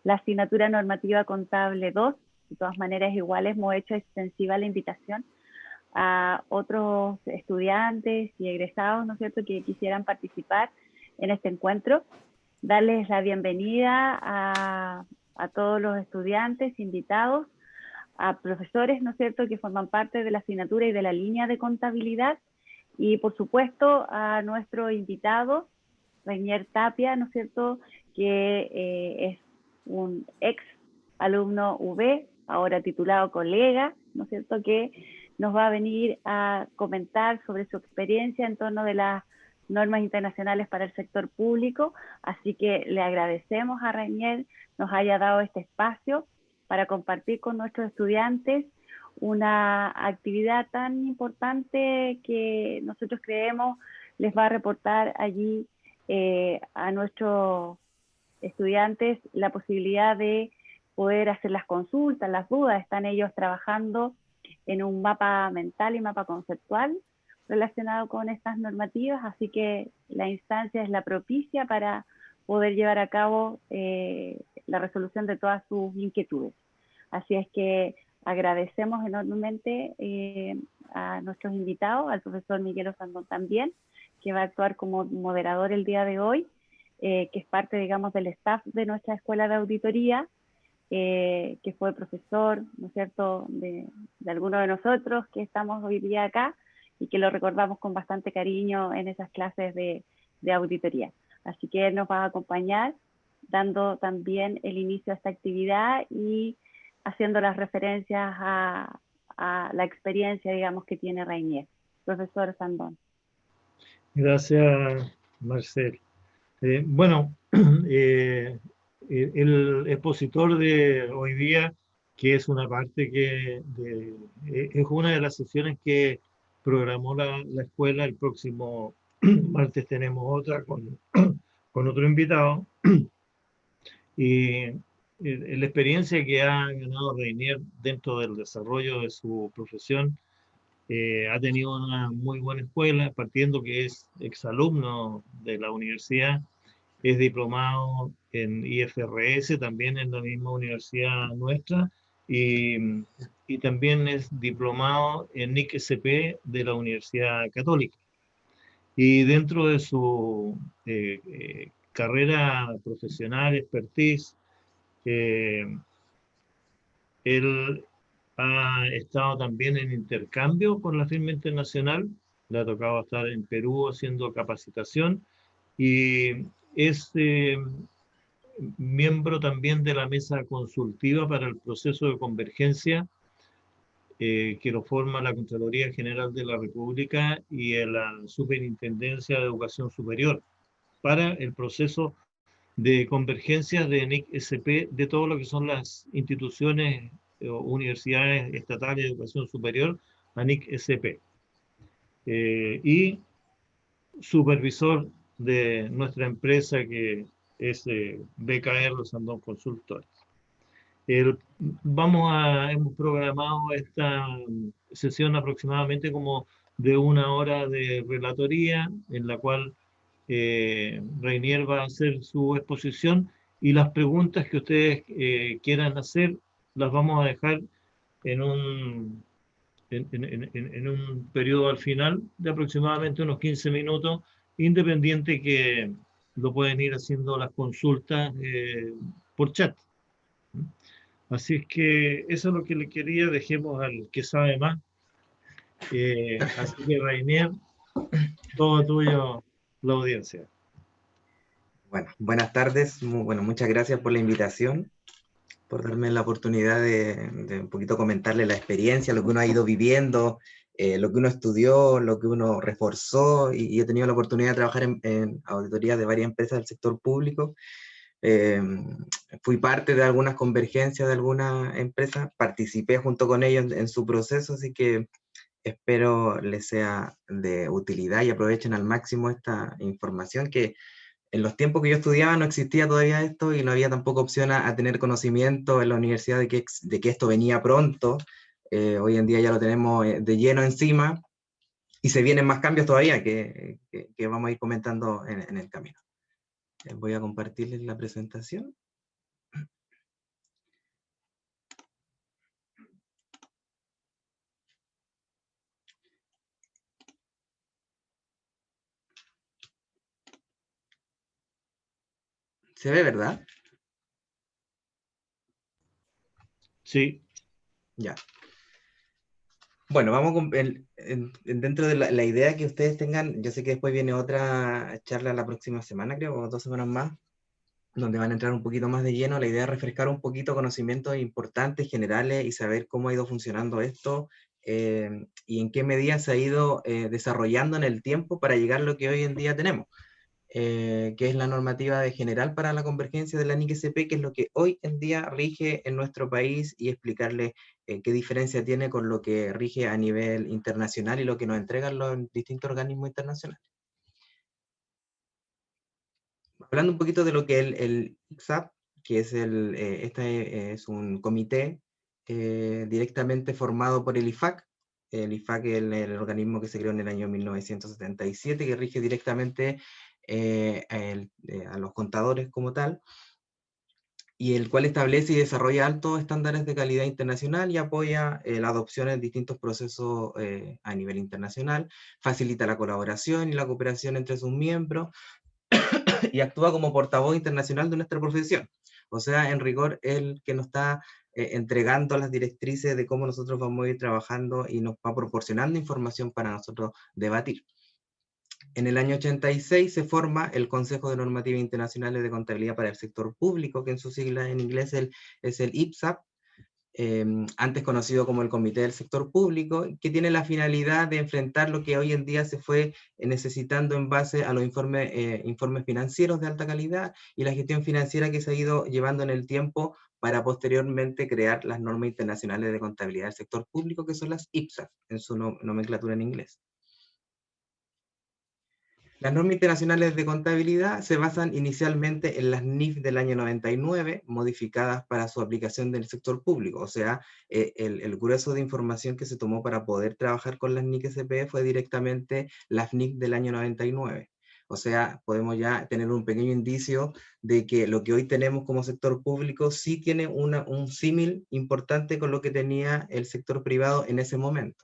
la asignatura normativa contable 2. De todas maneras, igual hemos hecho extensiva la invitación a otros estudiantes y egresados, ¿no es cierto?, que quisieran participar en este encuentro. Darles la bienvenida a todos los estudiantes, invitados, a profesores, ¿no es cierto?, que forman parte de la asignatura y de la línea de contabilidad, y por supuesto a nuestro invitado, Reinier Tapia, ¿no es cierto?, que es un ex alumno UB, ahora titulado colega, ¿no es cierto?, que nos va a venir a comentar sobre su experiencia en torno de las normas internacionales para el sector público. Así que le agradecemos a Reinier nos haya dado este espacio para compartir con nuestros estudiantes una actividad tan importante que nosotros creemos les va a reportar allí a nuestros estudiantes la posibilidad de poder hacer las consultas, las dudas. Están ellos trabajando en un mapa mental y mapa conceptual relacionado con estas normativas, así que la instancia es la propicia para poder llevar a cabo la resolución de todas sus inquietudes. Así es que agradecemos enormemente a nuestros invitados, al profesor Miguel Osandón también, que va a actuar como moderador el día de hoy, que es parte, digamos, del staff de nuestra escuela de auditoría, que fue profesor, ¿no es cierto?, de algunos de nosotros que estamos hoy día acá y que lo recordamos con bastante cariño en esas clases de auditoría. Así que él nos va a acompañar dando también el inicio a esta actividad y haciendo las referencias a la experiencia, digamos, que tiene Reinier. Profesor Sandón. Gracias, Marcel. Bueno, el expositor de hoy día, que es una parte es una de las sesiones que programó la escuela. El próximo martes tenemos otra con otro invitado. Y la experiencia que ha ganado Reinier dentro del desarrollo de su profesión, ha tenido una muy buena escuela, partiendo que es exalumno de la universidad, es diplomado en IFRS, también en la misma universidad nuestra, y también es diplomado en NIC-SP de la Universidad Católica. Y dentro de su carrera profesional, expertise, él ha estado también en intercambio con la firma internacional, le ha tocado estar en Perú haciendo capacitación, y es miembro también de la mesa consultiva para el proceso de convergencia, que lo forma la Contraloría General de la República y la Superintendencia de Educación Superior, para el proceso de convergencia de NIC-SP de todo lo que son las instituciones o universidades estatales de educación superior a NIC-SP. Y supervisor de nuestra empresa, que es BKR Sandón Consultores. Hemos programado esta sesión aproximadamente como de 1 hora de relatoría, en la cual Reinier va a hacer su exposición, y las preguntas que ustedes quieran hacer las vamos a dejar en un periodo al final de aproximadamente unos 15 minutos, independiente que lo pueden ir haciendo las consultas por chat. Así es que eso es lo que le quería, dejemos al que sabe más. Así que, Reinier, todo tuyo, la audiencia. Bueno, buenas tardes. Bueno, muchas gracias por la invitación, por darme la oportunidad de un poquito comentarle la experiencia, lo que uno ha ido viviendo, lo que uno estudió, lo que uno reforzó, y he tenido la oportunidad de trabajar en auditoría de varias empresas del sector público. Fui parte de algunas convergencias de algunas empresas, participé junto con ellos en su proceso, así que espero les sea de utilidad y aprovechen al máximo esta información, que en los tiempos que yo estudiaba no existía todavía esto, y no había tampoco opción a tener conocimiento en la universidad de que esto venía pronto. Hoy en día ya lo tenemos de lleno encima, y se vienen más cambios todavía que vamos a ir comentando en el camino. Voy a compartirles la presentación. ¿Se ve, verdad? Sí. Ya. Bueno, vamos con dentro de la idea que ustedes tengan. Yo sé que después viene otra charla la próxima semana, creo, o 2 semanas más, donde van a entrar un poquito más de lleno. La idea es refrescar un poquito conocimientos importantes, generales, y saber cómo ha ido funcionando esto, y en qué medida se ha ido desarrollando en el tiempo para llegar a lo que hoy en día tenemos, que es la normativa de general para la convergencia de la NIC-SP, que es lo que hoy en día rige en nuestro país, y explicarles qué diferencia tiene con lo que rige a nivel internacional y lo que nos entregan los distintos organismos internacionales. Hablando un poquito de lo que es el ICSAP, que es este es un comité directamente formado por el IFAC. El IFAC es el organismo que se creó en el año 1977, que rige directamente a los contadores como tal, y el cual establece y desarrolla altos estándares de calidad internacional y apoya la adopción en distintos procesos a nivel internacional, facilita la colaboración y la cooperación entre sus miembros, y actúa como portavoz internacional de nuestra profesión. O sea, en rigor, el que nos está entregando las directrices de cómo nosotros vamos a ir trabajando, y nos va proporcionando información para nosotros debatir. En el año 86 se forma el Consejo de Normativas Internacionales de Contabilidad para el Sector Público, que en su sigla en inglés es el IPSAP, antes conocido como el Comité del Sector Público, que tiene la finalidad de enfrentar lo que hoy en día se fue necesitando en base a los informes financieros de alta calidad y la gestión financiera que se ha ido llevando en el tiempo, para posteriormente crear las normas internacionales de contabilidad del sector público, que son las IPSAS, en su nomenclatura en inglés. Las normas internacionales de contabilidad se basan inicialmente en las NIF del año 99, modificadas para su aplicación del sector público. O sea, el grueso de información que se tomó para poder trabajar con las NIC-SP fue directamente las NIF del año 99. O sea, podemos ya tener un pequeño indicio de que lo que hoy tenemos como sector público sí tiene un símil importante con lo que tenía el sector privado en ese momento.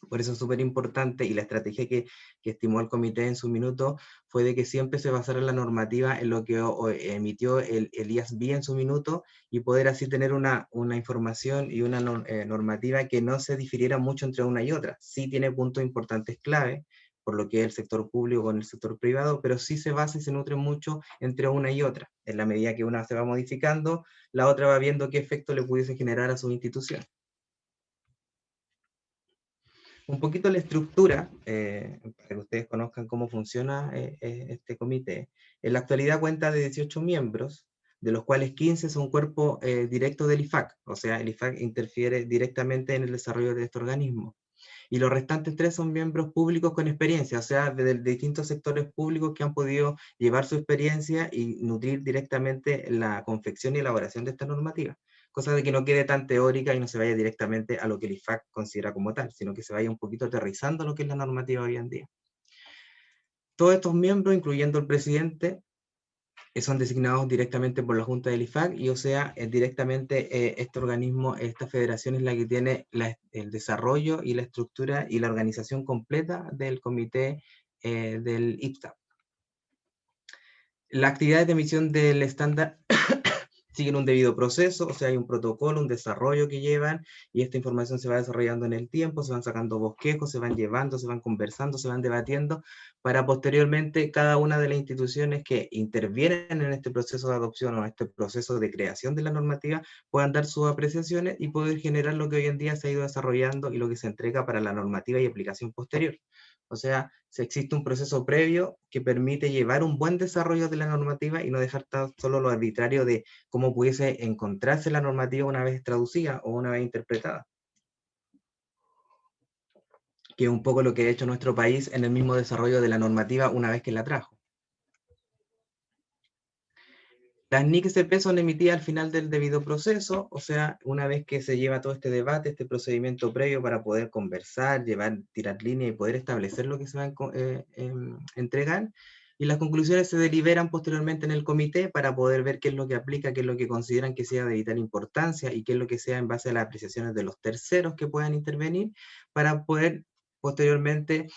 Por eso es súper importante, y la estrategia que estimó el comité en su minuto fue de que siempre se basara la normativa en lo que emitió el IASB en su minuto, y poder así tener una información y una normativa que no se difiriera mucho entre una y otra. Sí tiene puntos importantes clave, por lo que es el sector público con el sector privado, pero sí se basa y se nutre mucho entre una y otra. En la medida que una se va modificando, la otra va viendo qué efecto le pudiese generar a su institución. Un poquito la estructura, para que ustedes conozcan cómo funciona este comité. En la actualidad cuenta de 18 miembros, de los cuales 15 son cuerpo directo del IFAC, o sea, el IFAC interfiere directamente en el desarrollo de este organismo. Y los restantes 3 son miembros públicos con experiencia, o sea, de distintos sectores públicos que han podido llevar su experiencia y nutrir directamente la confección y elaboración de esta normativa. Cosa de que no quede tan teórica y no se vaya directamente a lo que el IFAC considera como tal, sino que se vaya un poquito aterrizando lo que es la normativa hoy en día. Todos estos miembros, incluyendo el presidente, son designados directamente por la Junta del IFAC, y o sea, directamente este organismo, esta federación es la que tiene el desarrollo y la estructura y la organización completa del comité del IPSAP. Las actividades de emisión del estándar siguen un debido proceso, o sea, hay un protocolo, un desarrollo que llevan, y esta información se va desarrollando en el tiempo, se van sacando bosquejos, se van llevando, se van conversando, se van debatiendo, para posteriormente cada una de las instituciones que intervienen en este proceso de adopción o en este proceso de creación de la normativa puedan dar sus apreciaciones y poder generar lo que hoy en día se ha ido desarrollando y lo que se entrega para la normativa y aplicación posterior. O sea, si existe un proceso previo que permite llevar un buen desarrollo de la normativa y no dejar tan solo lo arbitrario de cómo pudiese encontrarse la normativa una vez traducida o una vez interpretada, que es un poco lo que ha hecho nuestro país en el mismo desarrollo de la normativa una vez que la trajo. Las NIC-SP son emitidas al final del debido proceso, o sea, una vez que se lleva todo este debate, este procedimiento previo para poder conversar, tirar línea y poder establecer lo que se va a entregar, y las conclusiones se deliberan posteriormente en el comité para poder ver qué es lo que aplica, qué es lo que consideran que sea de vital importancia y qué es lo que sea en base a las apreciaciones de los terceros que puedan intervenir, para poder posteriormente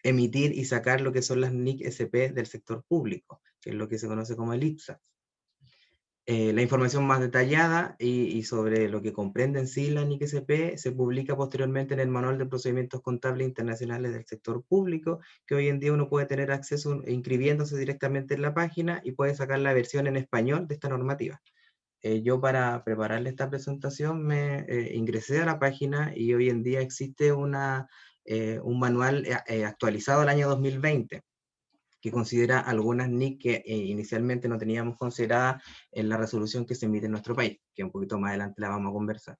emitir y sacar lo que son las NIC-SP del sector público. que es lo que se conoce como el IPSAS. La información más detallada y sobre lo que comprende en sí la NIC-SP se publica posteriormente en el Manual de Procedimientos Contables Internacionales del Sector Público, que hoy en día uno puede tener acceso inscribiéndose directamente en la página y puede sacar la versión en español de esta normativa. Yo para prepararle esta presentación me ingresé a la página y hoy en día existe un manual actualizado del año 2020, que considera algunas NIC que inicialmente no teníamos consideradas en la resolución que se emite en nuestro país, que un poquito más adelante la vamos a conversar.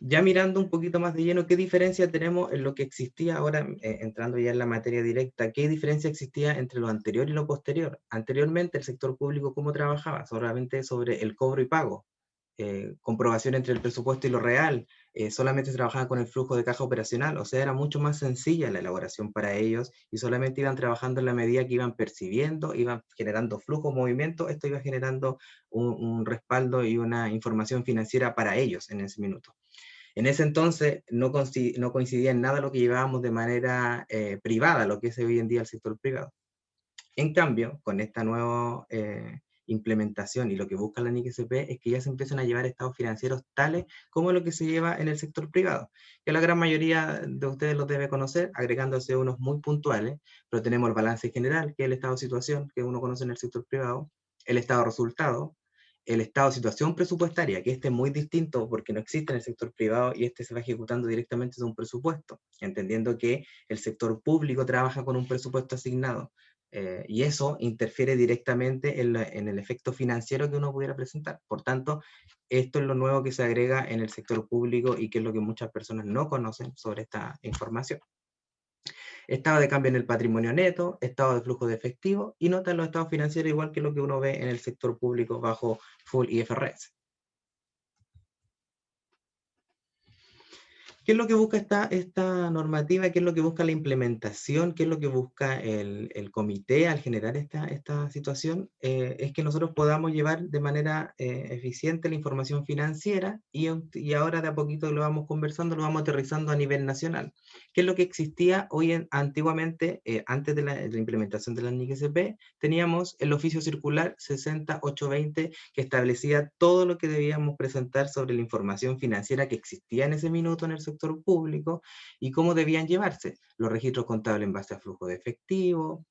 Ya mirando un poquito más de lleno, ¿qué diferencia tenemos en lo que existía ahora, entrando ya en la materia directa, qué diferencia existía entre lo anterior y lo posterior? Anteriormente, el sector público, ¿cómo trabajaba? Solamente sobre el cobro y pago, comprobación entre el presupuesto y lo real, solamente trabajaban con el flujo de caja operacional, o sea, era mucho más sencilla la elaboración para ellos y solamente iban trabajando en la medida que iban percibiendo, iban generando flujo, movimiento, esto iba generando un respaldo y una información financiera para ellos en ese minuto. En ese entonces no coincidía en nada lo que llevábamos de manera privada, lo que es hoy en día el sector privado. En cambio, con esta nueva implementación y lo que busca la NIC-SP es que ya se empiezan a llevar estados financieros tales como lo que se lleva en el sector privado, que la gran mayoría de ustedes los debe conocer, agregándose unos muy puntuales, pero tenemos el balance general, que es el estado de situación que uno conoce en el sector privado, el estado de resultado, el estado de situación presupuestaria, que este es muy distinto porque no existe en el sector privado y este se va ejecutando directamente de un presupuesto, entendiendo que el sector público trabaja con un presupuesto asignado. Y eso interfiere directamente en el efecto financiero que uno pudiera presentar. Por tanto, esto es lo nuevo que se agrega en el sector público y que es lo que muchas personas no conocen sobre esta información. Estado de cambio en el patrimonio neto, estado de flujo de efectivo y nota los estados financieros igual que lo que uno ve en el sector público bajo full IFRS. ¿Qué es lo que busca esta normativa? ¿Qué es lo que busca la implementación? ¿Qué es lo que busca el comité al generar esta situación? Es que nosotros podamos llevar de manera eficiente la información financiera y ahora de a poquito lo vamos conversando, lo vamos aterrizando a nivel nacional. ¿Qué es lo que existía antiguamente, antes de la implementación de la NIC-SP? Teníamos el oficio circular 60820 que establecía todo lo que debíamos presentar sobre la información financiera que existía en ese minuto en el sector público y cómo debían llevarse los registros contables en base a flujo de efectivo,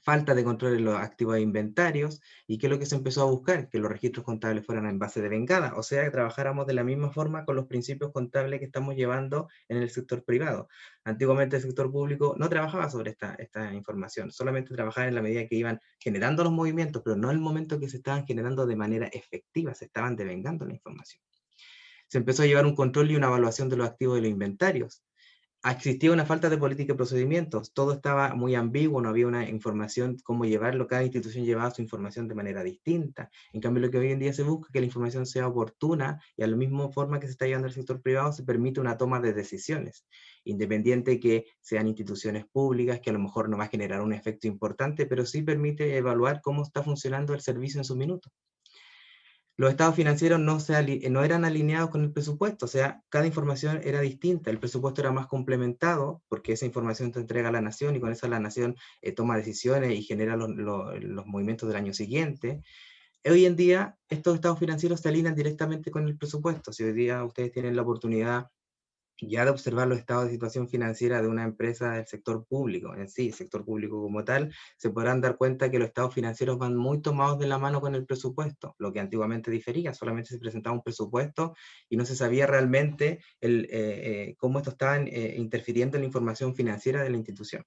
falta de control en los activos e inventarios, y qué es lo que se empezó a buscar, que los registros contables fueran en base de vengada, o sea, que trabajáramos de la misma forma con los principios contables que estamos llevando en el sector privado. Antiguamente el sector público no trabajaba sobre esta información, solamente trabajaba en la medida que iban generando los movimientos, pero no en el momento que se estaban generando de manera efectiva, se estaban devengando la información. Se empezó a llevar un control y una evaluación de los activos y los inventarios. Existía una falta de política y procedimientos, todo estaba muy ambiguo, no había una información cómo llevarlo, cada institución llevaba su información de manera distinta. En cambio, lo que hoy en día se busca es que la información sea oportuna y a la misma forma que se está llevando al sector privado se permite una toma de decisiones, independiente que sean instituciones públicas, que a lo mejor no va a generar un efecto importante, pero sí permite evaluar cómo está funcionando el servicio en su minuto. Los estados financieros no eran alineados con el presupuesto, o sea, cada información era distinta, el presupuesto era más complementado, porque esa información te entrega a la nación y con esa la nación toma decisiones y genera los movimientos del año siguiente. Hoy en día, estos estados financieros se alinean directamente con el presupuesto. Si hoy día ustedes tienen la oportunidad ya de observar los estados de situación financiera de una empresa del sector público, en sí, sector público como tal, se podrán dar cuenta que los estados financieros van muy tomados de la mano con el presupuesto, lo que antiguamente difería, solamente se presentaba un presupuesto y no se sabía realmente cómo esto estaban interfiriendo en la información financiera de la institución.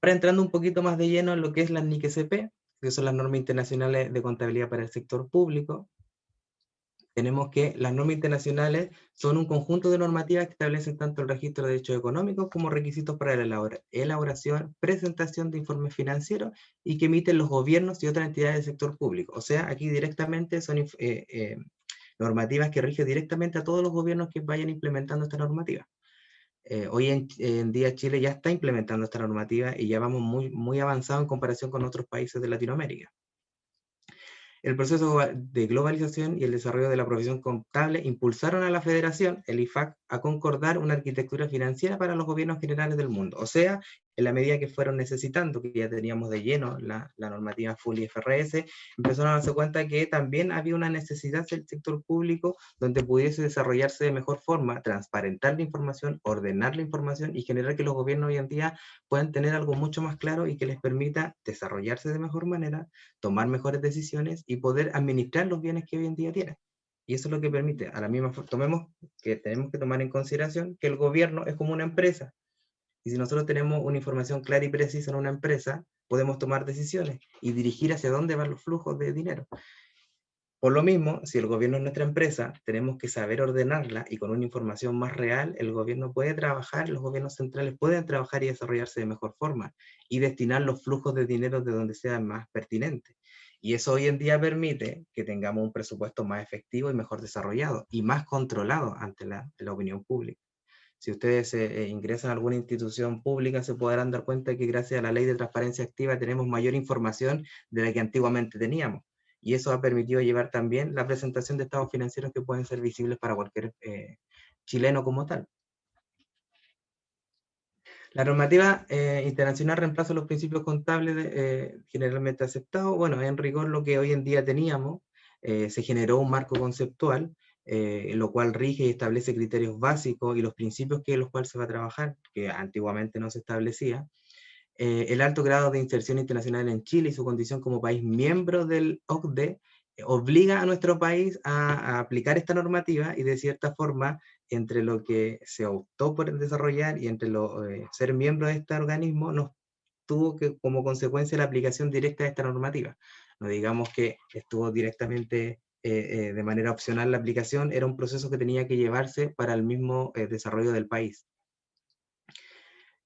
Ahora entrando un poquito más de lleno en lo que es la NIC-SP, que son las normas internacionales de contabilidad para el sector público, tenemos que las normas internacionales son un conjunto de normativas que establecen tanto el registro de derechos económicos como requisitos para la elaboración, presentación de informes financieros y que emiten los gobiernos y otras entidades del sector público. O sea, aquí directamente son normativas que rigen directamente a todos los gobiernos que vayan implementando esta normativa. Hoy en día Chile ya está implementando esta normativa y ya vamos muy avanzado en comparación con otros países de Latinoamérica. El proceso de globalización y el desarrollo de la profesión contable impulsaron a la Federación, el IFAC, a concordar una arquitectura financiera para los gobiernos generales del mundo. O sea, en la medida que fueron necesitando, que ya teníamos de lleno la normativa full IFRS, empezaron a darse cuenta que también había una necesidad del sector público donde pudiese desarrollarse de mejor forma, transparentar la información, ordenar la información y generar que los gobiernos hoy en día puedan tener algo mucho más claro y que les permita desarrollarse de mejor manera, tomar mejores decisiones y poder administrar los bienes que hoy en día tienen. Y eso es lo que permite, a la misma tomemos que tenemos que tomar en consideración que el gobierno es como una empresa. Y si nosotros tenemos una información clara y precisa en una empresa, podemos tomar decisiones y dirigir hacia dónde van los flujos de dinero. Por lo mismo, si el gobierno es nuestra empresa, tenemos que saber ordenarla y con una información más real, el gobierno puede trabajar, los gobiernos centrales pueden trabajar y desarrollarse de mejor forma y destinar los flujos de dinero de donde sea más pertinente. Y eso hoy en día permite que tengamos un presupuesto más efectivo y mejor desarrollado y más controlado ante la opinión pública. Si ustedes ingresan a alguna institución pública, se podrán dar cuenta que gracias a la ley de transparencia activa tenemos mayor información de la que antiguamente teníamos. Y eso ha permitido llevar también la presentación de estados financieros que pueden ser visibles para cualquier chileno como tal. La normativa internacional reemplaza los principios contables generalmente aceptados. Bueno, en rigor lo que hoy en día teníamos, se generó un marco conceptual, lo cual rige y establece criterios básicos y los principios que los cuales se va a trabajar, que antiguamente no se establecía. El alto grado de inserción internacional en Chile y su condición como país miembro del OCDE obliga a nuestro país a aplicar esta normativa y de cierta forma entre lo que se optó por desarrollar y entre ser miembro de este organismo nos tuvo que como consecuencia la aplicación directa de esta normativa. No digamos que estuvo directamente de manera opcional la aplicación, era un proceso que tenía que llevarse para el mismo desarrollo del país.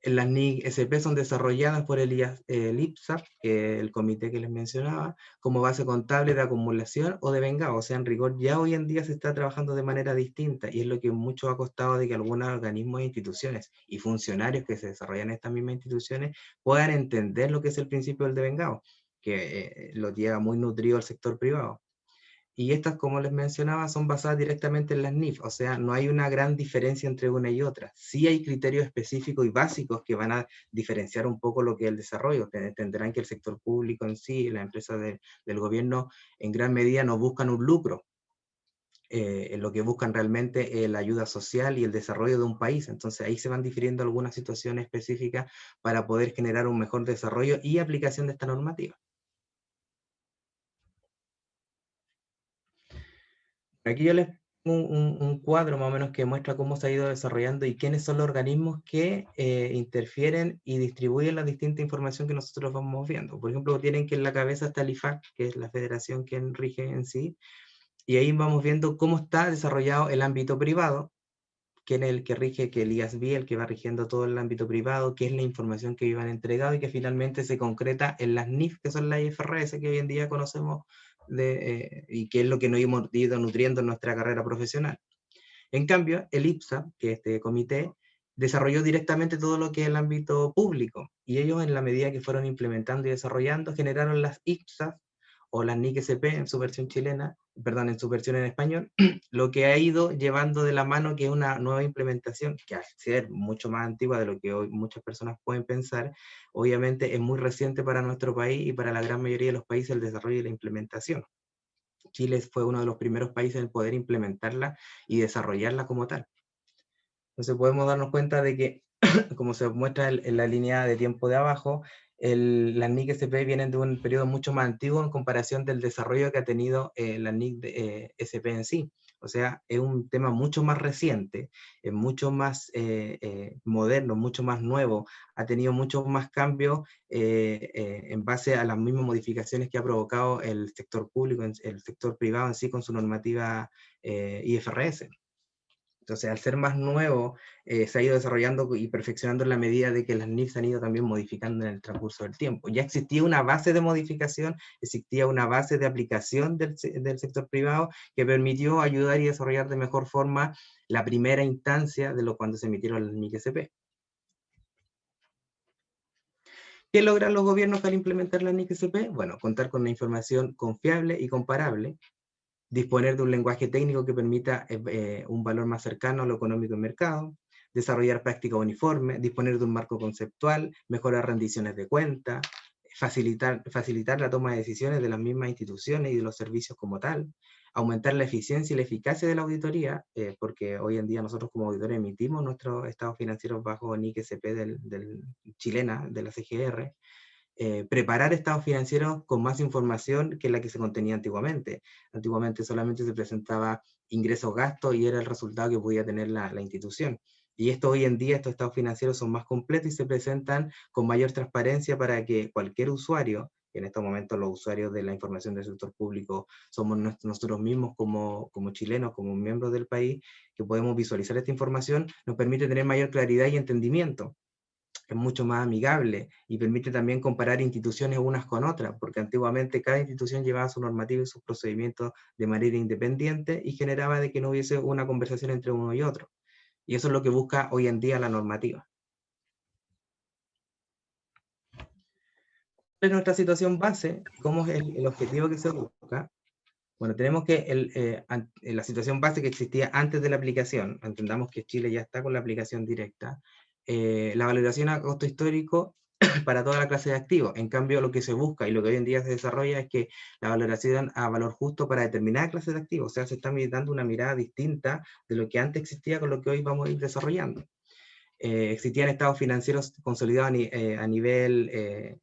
Las NIC-SP son desarrolladas por el IPSAP, el comité que les mencionaba, como base contable de acumulación o de vengado. O sea, en rigor ya hoy en día se está trabajando de manera distinta y es lo que mucho ha costado de que algunos organismos e instituciones y funcionarios que se desarrollan en estas mismas instituciones puedan entender lo que es el principio del devengado, que lo lleva muy nutrido el sector privado. Y estas, como les mencionaba, son basadas directamente en las NIF, o sea, no hay una gran diferencia entre una y otra. Sí hay criterios específicos y básicos que van a diferenciar un poco lo que es el desarrollo. Entenderán que el sector público en sí, las empresas del gobierno, en gran medida no buscan un lucro. Lo que buscan realmente es la ayuda social y el desarrollo de un país. Entonces ahí se van difiriendo algunas situaciones específicas para poder generar un mejor desarrollo y aplicación de esta normativa. Aquí yo les pongo un cuadro más o menos que muestra cómo se ha ido desarrollando y quiénes son los organismos que interfieren y distribuyen la distinta información que nosotros vamos viendo. Por ejemplo, tienen que en la cabeza está el IFAC, que es la federación que rige en sí, y ahí vamos viendo cómo está desarrollado el ámbito privado, quién es el que rige, que el IASB, el que va rigiendo todo el ámbito privado, qué es la información que iban entregado y que finalmente se concreta en las NIF, que son las IFRS que hoy en día conocemos y que es lo que nos hemos ido nutriendo en nuestra carrera profesional. En cambio, el IPSA, que es este comité, desarrolló directamente todo lo que es el ámbito público, y ellos en la medida que fueron implementando y desarrollando, generaron las IPSAs, o las NIC-SP en su versión chilena, perdón, en su versión en español, lo que ha ido llevando de la mano que es una nueva implementación, que al ser mucho más antigua de lo que hoy muchas personas pueden pensar, obviamente es muy reciente para nuestro país y para la gran mayoría de los países el desarrollo y la implementación. Chile fue uno de los primeros países en poder implementarla y desarrollarla como tal. Entonces podemos darnos cuenta de que, como se muestra en la línea de tiempo de abajo, las NIC-SP vienen de un periodo mucho más antiguo en comparación del desarrollo que ha tenido la NIC-SP en sí. O sea, es un tema mucho más reciente, es mucho más moderno, mucho más nuevo, ha tenido muchos más cambios en base a las mismas modificaciones que ha provocado el sector público, el sector privado en sí con su normativa IFRS. Entonces, al ser más nuevo, se ha ido desarrollando y perfeccionando en la medida de que las NIF se han ido también modificando en el transcurso del tiempo. Ya existía una base de modificación, existía una base de aplicación del sector privado que permitió ayudar y desarrollar de mejor forma la primera instancia de cuando se emitieron las NIC-SP. ¿Qué logran los gobiernos al implementar la NIC-SP? Bueno, contar con una información confiable y comparable, disponer de un lenguaje técnico que permita un valor más cercano a lo económico en mercado, desarrollar prácticas uniformes, disponer de un marco conceptual, mejorar rendiciones de cuenta, facilitar la toma de decisiones de las mismas instituciones y de los servicios como tal, aumentar la eficiencia y la eficacia de la auditoría, porque hoy en día nosotros como auditores emitimos nuestros estados financieros bajo NIC-SP del chilena, de la CGR, preparar estados financieros con más información que la que se contenía antiguamente. Antiguamente solamente se presentaba ingresos-gastos y era el resultado que podía tener la institución. Y esto hoy en día, estos estados financieros son más completos y se presentan con mayor transparencia para que cualquier usuario, que en estos momentos los usuarios de la información del sector público somos nosotros mismos como chilenos, como miembros del país, que podemos visualizar esta información, nos permite tener mayor claridad y entendimiento. Es mucho más amigable y permite también comparar instituciones unas con otras, porque antiguamente cada institución llevaba su normativa y sus procedimientos de manera independiente y generaba de que no hubiese una conversación entre uno y otro. Y eso es lo que busca hoy en día la normativa. ¿Cuál es nuestra situación base? ¿Cómo es el objetivo que se busca? Bueno, tenemos que la situación base que existía antes de la aplicación, entendamos que Chile ya está con la aplicación directa, la valoración a costo histórico para toda la clase de activos. En cambio, lo que se busca y lo que hoy en día se desarrolla es que la valoración a valor justo para determinada clase de activos, o sea, se está dando una mirada distinta de lo que antes existía con lo que hoy vamos a ir desarrollando. Existían estados financieros consolidados a nivel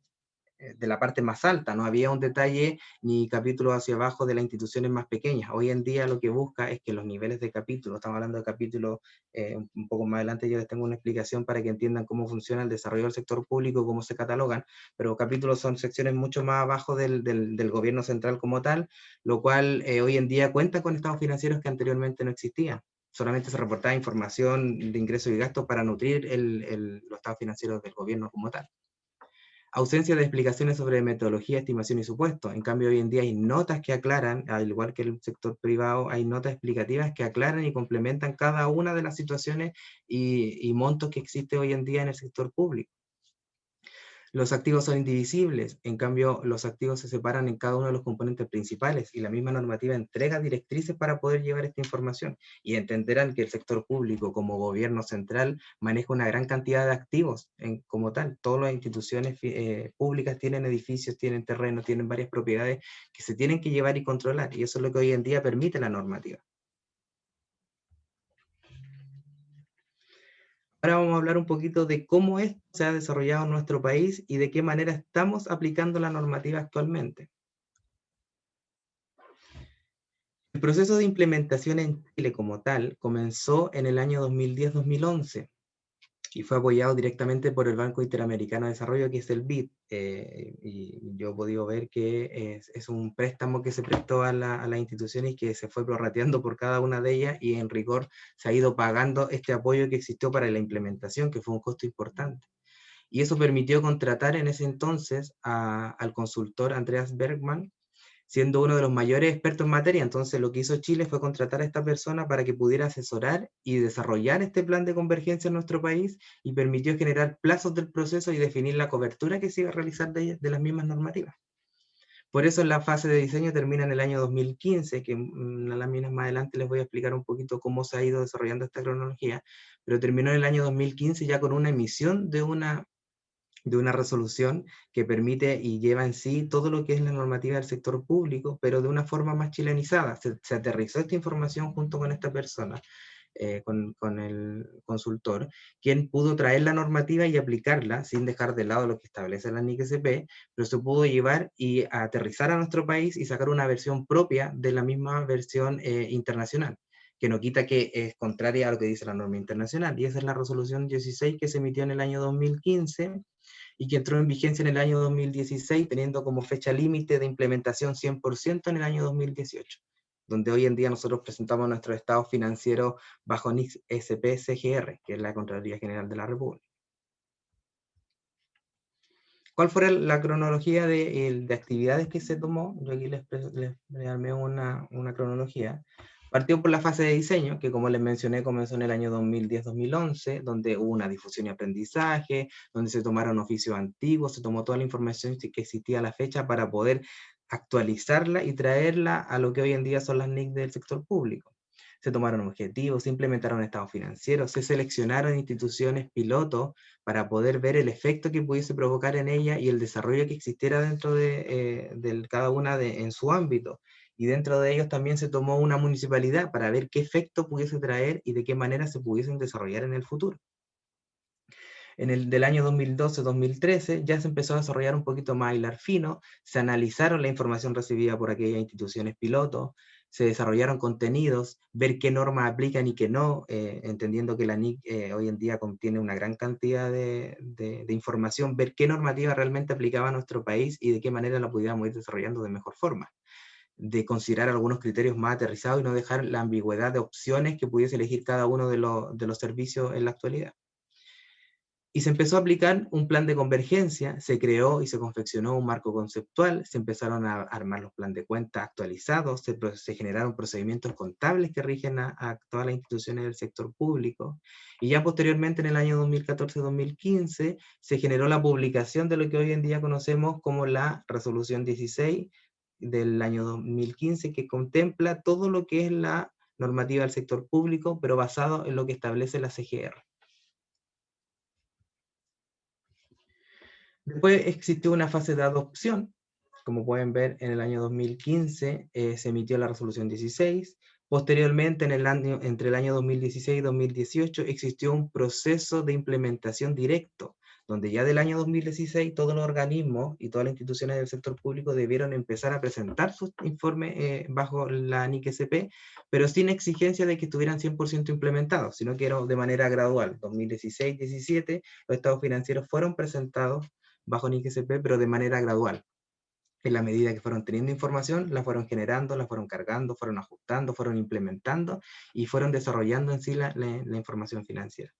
de la parte más alta, no había un detalle ni capítulo hacia abajo de las instituciones más pequeñas. Hoy en día lo que busca es que los niveles de capítulo, estamos hablando de capítulos, un poco más adelante yo les tengo una explicación para que entiendan cómo funciona el desarrollo del sector público, cómo se catalogan, pero capítulos son secciones mucho más abajo del gobierno central como tal, lo cual hoy en día cuenta con estados financieros que anteriormente no existían. Solamente se reportaba información de ingresos y gastos para nutrir los estados financieros del gobierno como tal. Ausencia de explicaciones sobre metodología, estimación y supuesto. En cambio, hoy en día hay notas que aclaran, al igual que el sector privado, hay notas explicativas que aclaran y complementan cada una de las situaciones y montos que existe hoy en día en el sector público. Los activos son indivisibles, en cambio los activos se separan en cada uno de los componentes principales y la misma normativa entrega directrices para poder llevar esta información y entenderán que el sector público como gobierno central maneja una gran cantidad de activos como tal. Todas las instituciones públicas tienen edificios, tienen terrenos, tienen varias propiedades que se tienen que llevar y controlar y eso es lo que hoy en día permite la normativa. Ahora vamos a hablar un poquito de cómo esto se ha desarrollado en nuestro país y de qué manera estamos aplicando la normativa actualmente. El proceso de implementación en Chile como tal comenzó en el año 2010-2011 y fue apoyado directamente por el Banco Interamericano de Desarrollo, que es el BID, y yo he podido ver que es un préstamo que se prestó a las instituciones y que se fue prorrateando por cada una de ellas y en rigor se ha ido pagando este apoyo que existió para la implementación, que fue un costo importante. Y eso permitió contratar en ese entonces al consultor Andreas Bergman, siendo uno de los mayores expertos en materia. Entonces lo que hizo Chile fue contratar a esta persona para que pudiera asesorar y desarrollar este plan de convergencia en nuestro país y permitió generar plazos del proceso y definir la cobertura que se iba a realizar de las mismas normativas. Por eso la fase de diseño termina en el año 2015, que en las láminas más adelante les voy a explicar un poquito cómo se ha ido desarrollando esta cronología, pero terminó en el año 2015 ya con una emisión de una resolución que permite y lleva en sí todo lo que es la normativa del sector público, pero de una forma más chilenizada. Se aterrizó esta información junto con esta persona, con el consultor, quien pudo traer la normativa y aplicarla sin dejar de lado lo que establece la NIC-SP, pero se pudo llevar y aterrizar a nuestro país y sacar una versión propia de la misma versión internacional, que no quita que es contraria a lo que dice la norma internacional. Y esa es la resolución 16 que se emitió en el año 2015 y que entró en vigencia en el año 2016, teniendo como fecha límite de implementación 100% en el año 2018, donde hoy en día nosotros presentamos nuestro estado financiero bajo NIC-SP-CGR, que es la Contraloría General de la República. ¿Cuál fue la cronología de actividades que se tomó? Yo aquí les armé una cronología. Partió por la fase de diseño, que como les mencioné comenzó en el año 2010-2011, donde hubo una difusión y aprendizaje, donde se tomaron oficios antiguos, se tomó toda la información que existía a la fecha para poder actualizarla y traerla a lo que hoy en día son las NIC del sector público. Se tomaron objetivos, se implementaron estados financieros, se seleccionaron instituciones pilotos para poder ver el efecto que pudiese provocar en ella y el desarrollo que existiera dentro de cada una en su ámbito. Y dentro de ellos también se tomó una municipalidad para ver qué efecto pudiese traer y de qué manera se pudiesen desarrollar en el futuro. En el del año 2012-2013 ya se empezó a desarrollar un poquito más hilar fino, se analizaron la información recibida por aquellas instituciones pilotos, se desarrollaron contenidos, ver qué normas aplican y qué no, entendiendo que la NIC hoy en día contiene una gran cantidad de información, ver qué normativa realmente aplicaba a nuestro país y de qué manera la pudiéramos ir desarrollando de mejor forma, de considerar algunos criterios más aterrizados y no dejar la ambigüedad de opciones que pudiese elegir cada uno de los servicios en la actualidad. Y se empezó a aplicar un plan de convergencia, se creó y se confeccionó un marco conceptual, se empezaron a armar los planes de cuenta actualizados, se generaron procedimientos contables que rigen a todas las instituciones del sector público, y ya posteriormente en el año 2014-2015 se generó la publicación de lo que hoy en día conocemos como la Resolución 16 del año 2015, que contempla todo lo que es la normativa del sector público, pero basado en lo que establece la CGR. Después existió una fase de adopción. Como pueden ver, en el año 2015 se emitió la resolución 16. Posteriormente, entre el año 2016 y 2018, existió un proceso de implementación directo, donde ya del año 2016 todos los organismos y todas las instituciones del sector público debieron empezar a presentar sus informes bajo la NIC-SP, pero sin exigencia de que estuvieran 100% implementados, sino que era de manera gradual. 2016-17, los estados financieros fueron presentados bajo NIC-SP, pero de manera gradual. En la medida que fueron teniendo información, la fueron generando, la fueron cargando, fueron ajustando, fueron implementando y fueron desarrollando en sí la información financiera.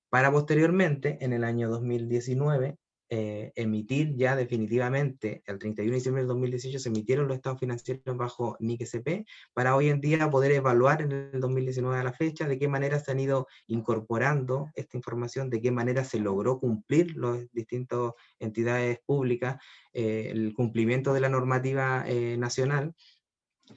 Para posteriormente, en el año 2019, emitir ya definitivamente, el 31 de diciembre del 2018, se emitieron los estados financieros bajo NIC-SP, para hoy en día poder evaluar en el 2019 a la fecha de qué manera se han ido incorporando esta información, de qué manera se logró cumplir las distintas entidades públicas, el cumplimiento de la normativa nacional,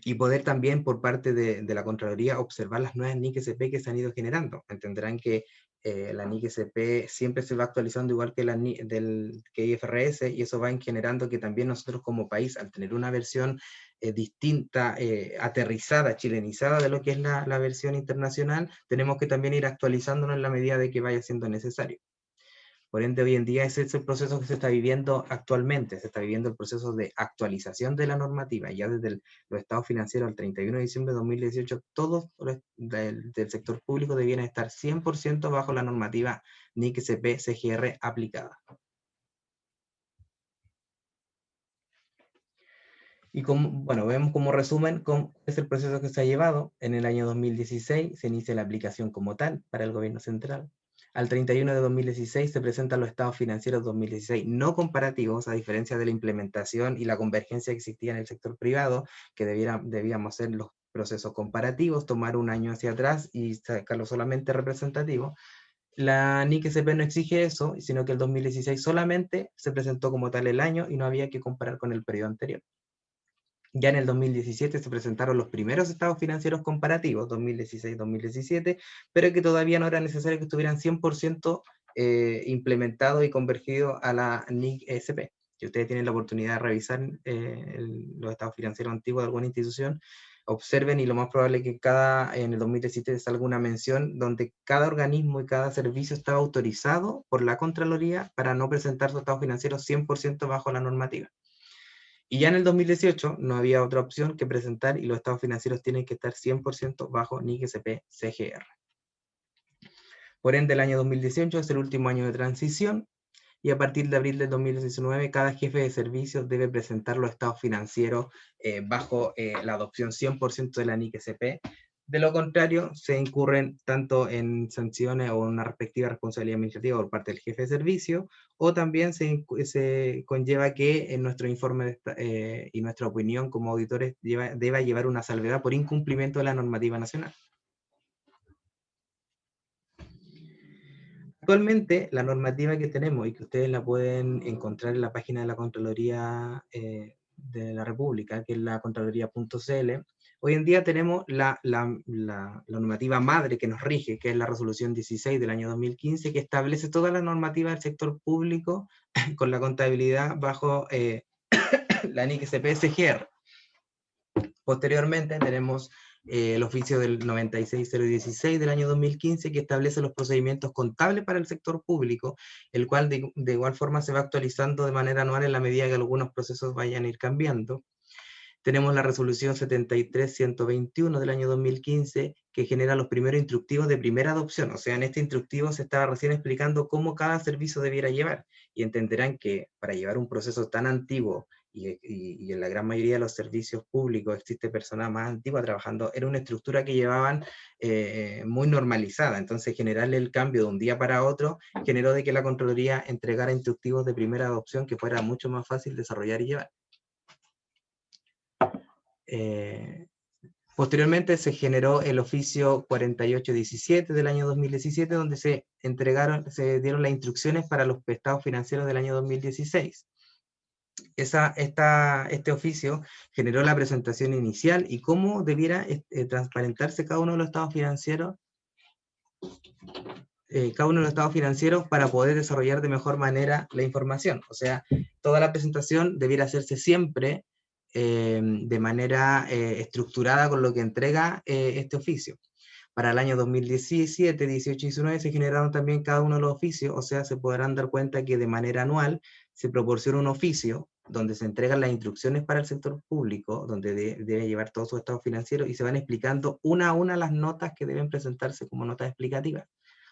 y poder también por parte de la Contraloría observar las nuevas NIC-SP que se han ido generando. Entenderán que la NIC-SP siempre se va actualizando igual que la que IFRS, y eso va generando que también nosotros como país, al tener una versión distinta, aterrizada, chilenizada de lo que es la versión internacional, tenemos que también ir actualizándonos en la medida de que vaya siendo necesario. Por ende, hoy en día ese es el proceso que se está viviendo actualmente. Se está viviendo el proceso de actualización de la normativa. Ya desde los estados financieros al 31 de diciembre de 2018, todos del sector público debían estar 100% bajo la normativa NIC-CP-CGR aplicada. Y bueno, vemos como resumen cómo es el proceso que se ha llevado. En el año 2016 se inicia la aplicación como tal para el gobierno central. Al 31 de 2016 se presentan los estados financieros 2016 no comparativos, a diferencia de la implementación y la convergencia que existía en el sector privado, que debíamos hacer los procesos comparativos, tomar un año hacia atrás y sacarlo solamente representativo. La NIC-SP no exige eso, sino que el 2016 solamente se presentó como tal el año y no había que comparar con el periodo anterior. Ya en el 2017 se presentaron los primeros estados financieros comparativos, 2016-2017, pero que todavía no era necesario que estuvieran 100% implementados y convergidos a la NIC-SP. Si ustedes tienen la oportunidad de revisar los estados financieros antiguos de alguna institución, observen, y lo más probable es que en el 2017 salga una mención donde cada organismo y cada servicio estaba autorizado por la Contraloría para no presentar sus estados financieros 100% bajo la normativa. Y ya en el 2018 no había otra opción que presentar, y los estados financieros tienen que estar 100% bajo NIC-CP-CGR. Por ende, el año 2018 es el último año de transición, y a partir de abril del 2019 cada jefe de servicios debe presentar los estados financieros bajo la adopción 100% de la NIC-CP. De lo contrario, se incurren tanto en sanciones o una respectiva responsabilidad administrativa por parte del jefe de servicio, o también se conlleva que en nuestro informe y nuestra opinión como auditores deba llevar una salvedad por incumplimiento de la normativa nacional. Actualmente, la normativa que tenemos y que ustedes la pueden encontrar en la página de la Contraloría de la República, que es la contraloría.cl, hoy en día tenemos la normativa madre que nos rige, que es la resolución 16 del año 2015, que establece toda la normativa del sector público con la contabilidad bajo la NIC CPS-GR. Posteriormente tenemos el oficio del 96016 del año 2015 que establece los procedimientos contables para el sector público, el cual de igual forma se va actualizando de manera anual en la medida que algunos procesos vayan a ir cambiando. Tenemos la resolución 73121 del año 2015 que genera los primeros instructivos de primera adopción. O sea, en este instructivo se estaba recién explicando cómo cada servicio debiera llevar, y entenderán que para llevar un proceso tan antiguo y en la gran mayoría de los servicios públicos existe personas más antiguas trabajando, era una estructura que llevaban muy normalizada. Entonces, generarle el cambio de un día para otro generó de que la Contraloría entregara instructivos de primera adopción que fuera mucho más fácil desarrollar y llevar. Posteriormente se generó el oficio 4817 del año 2017, donde se dieron las instrucciones para los estados financieros del año 2016. Este oficio generó la presentación inicial y cómo debiera transparentarse cada uno de los estados financieros para poder desarrollar de mejor manera la información. O sea, toda la presentación debiera hacerse siempre de manera estructurada con lo que entrega este oficio. Para el año 2017, 18 y 19 se generaron también cada uno de los oficios, o sea, se podrán dar cuenta que de manera anual se proporciona un oficio donde se entregan las instrucciones para el sector público, donde debe llevar todos sus estados financieros y se van explicando una a una las notas que deben presentarse como notas explicativas.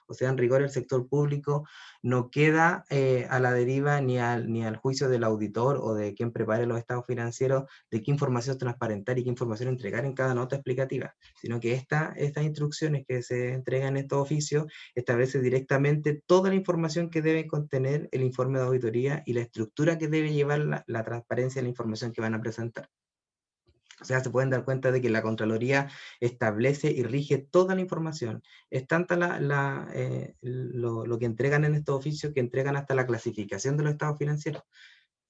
O sea, en rigor el sector público no queda a la deriva ni al juicio del auditor o de quien prepare los estados financieros de qué información transparentar y qué información entregar en cada nota explicativa, sino que estas instrucciones que se entregan en estos oficios establece directamente toda la información que debe contener el informe de auditoría y la estructura que debe llevar la transparencia de la información que van a presentar. O sea, se pueden dar cuenta de que la Contraloría establece y rige toda la información. Es tanta lo que entregan en estos oficios que entregan hasta la clasificación de los estados financieros.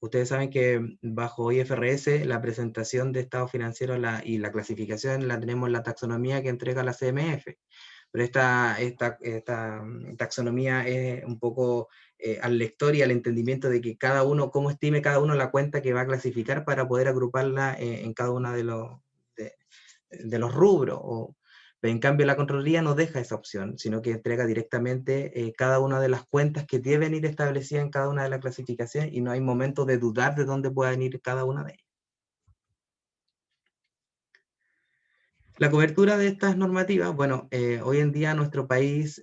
Ustedes saben que bajo IFRS la presentación de estados financieros y la clasificación la tenemos en la taxonomía que entrega la CMF. Pero esta taxonomía es un poco al lector y al entendimiento de que cada uno, cómo estime cada uno la cuenta que va a clasificar para poder agruparla en cada uno de los rubros. Pero en cambio la Contraloría no deja esa opción, sino que entrega directamente cada una de las cuentas que deben ir establecidas en cada una de las clasificaciones y no hay momento de dudar de dónde puedan ir cada una de ellas. La cobertura de estas normativas, bueno, hoy en día nuestro país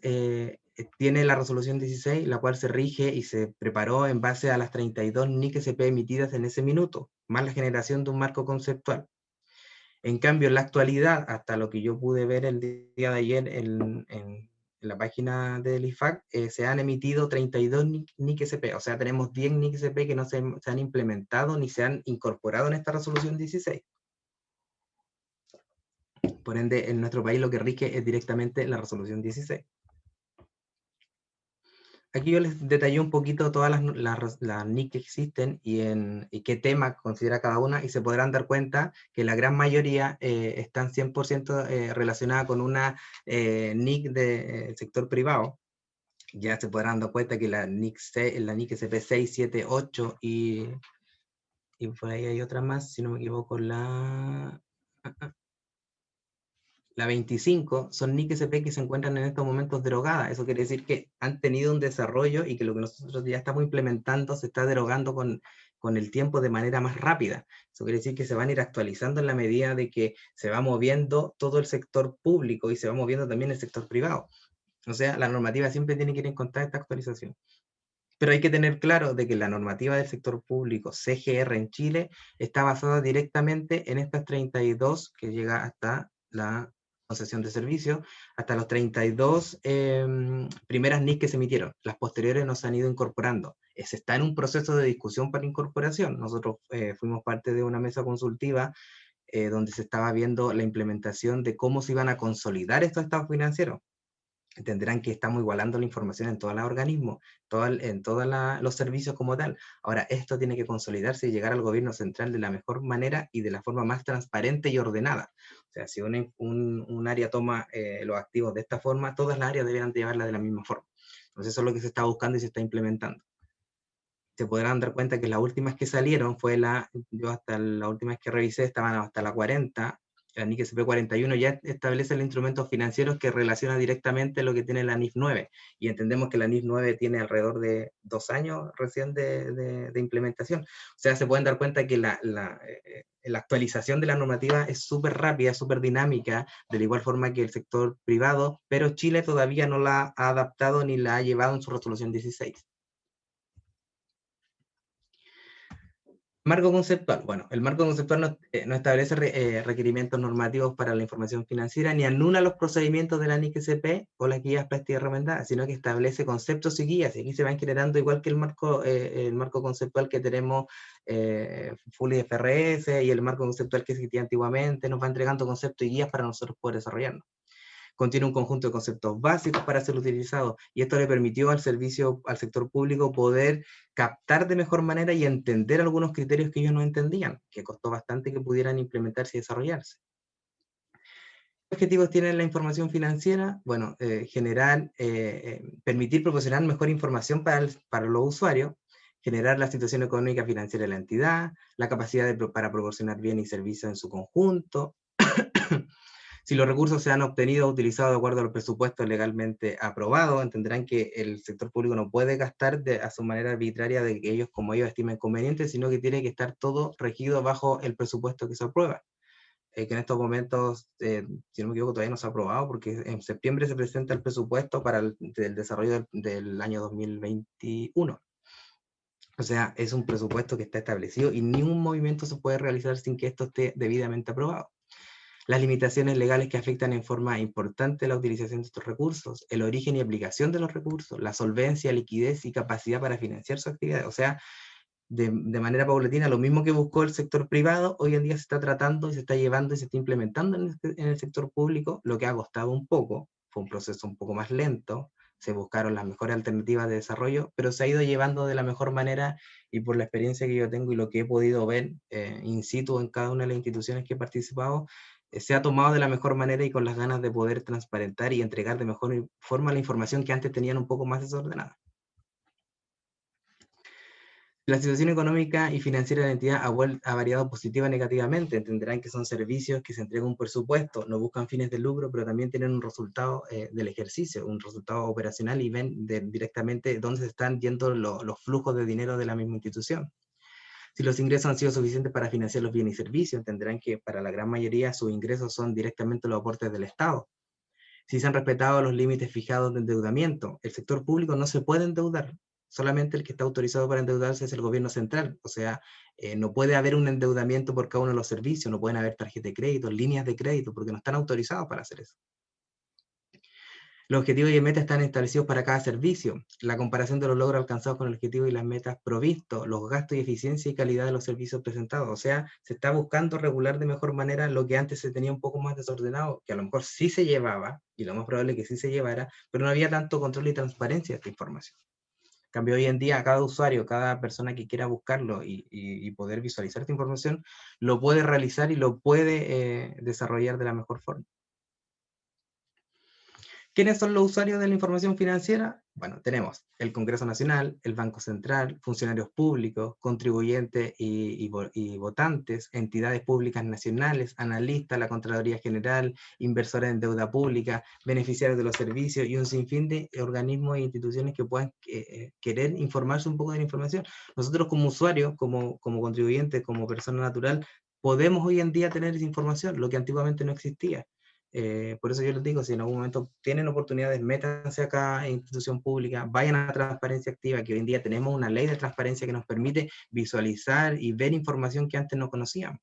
tiene la resolución 16, la cual se rige y se preparó en base a las 32 NIC-SP emitidas en ese minuto, más la generación de un marco conceptual. En cambio, en la actualidad, hasta lo que yo pude ver el día de ayer en la página del IFAC, se han emitido 32 NIC-SP, o sea, tenemos 10 NIC-SP que no se han implementado ni se han incorporado en esta resolución 16. Por ende, en nuestro país lo que rige es directamente la resolución 16. Aquí yo les detallé un poquito todas las NIC que existen y qué tema considera cada una, y se podrán dar cuenta que la gran mayoría están 100% relacionadas con una NIC del sector privado. Ya se podrán dar cuenta que la NIC SP 6, 7, 8 y por ahí hay otra más, si no me equivoco, la 25 son NIC-SP que se encuentran en estos momentos derogadas. Eso quiere decir que han tenido un desarrollo y que lo que nosotros ya estamos implementando se está derogando con el tiempo de manera más rápida. Eso quiere decir que se van a ir actualizando en la medida de que se va moviendo todo el sector público y se va moviendo también el sector privado. O sea, la normativa siempre tiene que ir en constante actualización. Pero hay que tener claro de que la normativa del sector público CGR en Chile está basada directamente en estas 32 que llega hasta la concesión de servicio, hasta los 32 primeras NIC que se emitieron. Las posteriores nos han ido incorporando. se está en un proceso de discusión para incorporación. Nosotros fuimos parte de una mesa consultiva donde se estaba viendo la implementación de cómo se iban a consolidar estos estados financieros. Entenderán que estamos igualando la información en todos los organismos, en todos los servicios como tal. Ahora, esto tiene que consolidarse y llegar al gobierno central de la mejor manera y de la forma más transparente y ordenada. O sea, si un área toma los activos de esta forma, todas las áreas deberían llevarla de la misma forma. Entonces, eso es lo que se está buscando y se está implementando. Se podrán dar cuenta que las últimas que salieron yo hasta la última vez que revisé estaban hasta la 40, la NIC SP 41 ya establece los instrumentos financieros que relaciona directamente lo que tiene la NIF 9, y entendemos que la NIF 9 tiene alrededor de 2 años recién de implementación. O sea, se pueden dar cuenta que la actualización de la normativa es súper rápida, súper dinámica, de la igual forma que el sector privado, pero Chile todavía no la ha adaptado ni la ha llevado en su resolución 16. Marco conceptual. Bueno, el marco conceptual no establece requerimientos normativos para la información financiera, ni anula los procedimientos de la NIC-SP o las guías prácticas recomendadas, sino que establece conceptos y guías. Y aquí se van generando, igual que el marco conceptual que tenemos Full IFRS y el marco conceptual que existía antiguamente, nos va entregando conceptos y guías para nosotros poder desarrollarnos. Contiene un conjunto de conceptos básicos para ser utilizados, y esto le permitió al sector público poder captar de mejor manera y entender algunos criterios que ellos no entendían, que costó bastante que pudieran implementarse y desarrollarse. ¿Qué objetivos tiene la información financiera? Bueno, permitir proporcionar mejor información para los usuarios, generar la situación económica financiera de la entidad, la capacidad para proporcionar bienes y servicios en su conjunto. Si los recursos se han obtenido o utilizado de acuerdo a los presupuestos legalmente aprobados, entenderán que el sector público no puede gastar a su manera arbitraria como ellos estimen conveniente, sino que tiene que estar todo regido bajo el presupuesto que se aprueba. Que en estos momentos, si no me equivoco, todavía no se ha aprobado, porque en septiembre se presenta el presupuesto para el desarrollo del año 2021. O sea, es un presupuesto que está establecido y ningún movimiento se puede realizar sin que esto esté debidamente aprobado. Las limitaciones legales que afectan en forma importante la utilización de estos recursos, el origen y aplicación de los recursos, la solvencia, liquidez y capacidad para financiar su actividad. O sea, de manera paulatina, lo mismo que buscó el sector privado, hoy en día se está tratando y se está llevando y se está implementando en el sector público, lo que ha costado un poco, fue un proceso un poco más lento, se buscaron las mejores alternativas de desarrollo, pero se ha ido llevando de la mejor manera, y por la experiencia que yo tengo y lo que he podido ver in situ en cada una de las instituciones que he participado, se ha tomado de la mejor manera y con las ganas de poder transparentar y entregar de mejor forma la información que antes tenían un poco más desordenada. La situación económica y financiera de la entidad ha variado positiva o negativamente. Entenderán que son servicios que se entregan un presupuesto, no buscan fines de lucro, pero también tienen un resultado del ejercicio, un resultado operacional, y ven directamente dónde se están yendo los flujos de dinero de la misma institución. Si los ingresos han sido suficientes para financiar los bienes y servicios, entenderán que para la gran mayoría sus ingresos son directamente los aportes del Estado. Si se han respetado los límites fijados de endeudamiento, el sector público no se puede endeudar. Solamente el que está autorizado para endeudarse es el gobierno central. O sea, no puede haber un endeudamiento por cada uno de los servicios, no pueden haber tarjetas de crédito, líneas de crédito, porque no están autorizados para hacer eso. Los objetivos y metas están establecidos para cada servicio. La comparación de los logros alcanzados con el objetivo y las metas provistos, los gastos y eficiencia y calidad de los servicios presentados. O sea, se está buscando regular de mejor manera lo que antes se tenía un poco más desordenado, que a lo mejor sí se llevaba, y lo más probable es que sí se llevara, pero no había tanto control y transparencia de esta información. En cambio, hoy en día, cada usuario, cada persona que quiera buscarlo y poder visualizar esta información, lo puede realizar y lo puede desarrollar de la mejor forma. ¿Quiénes son los usuarios de la información financiera? Bueno, tenemos el Congreso Nacional, el Banco Central, funcionarios públicos, contribuyentes y votantes, entidades públicas nacionales, analistas, la Contraloría General, inversores en deuda pública, beneficiarios de los servicios y un sinfín de organismos e instituciones que puedan querer informarse un poco de la información. Nosotros como usuarios, como contribuyentes, como persona natural, podemos hoy en día tener esa información, lo que antiguamente no existía. Por eso yo les digo, si en algún momento tienen oportunidades, métanse acá en institución pública, vayan a Transparencia Activa, que hoy en día tenemos una ley de transparencia que nos permite visualizar y ver información que antes no conocíamos,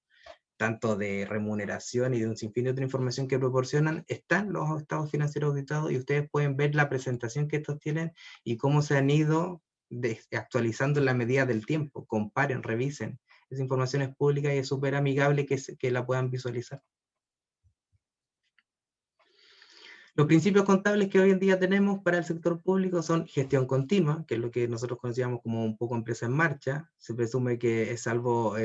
tanto de remuneración y de un sinfín de otra información que proporcionan. Están los estados financieros auditados y ustedes pueden ver la presentación que estos tienen y cómo se han ido actualizando en la medida del tiempo. Comparen, revisen. Esa información es pública y es súper amigable que la puedan visualizar. Los principios contables que hoy en día tenemos para el sector público son gestión continua, que es lo que nosotros conocíamos como un poco empresa en marcha. Se presume que, salvo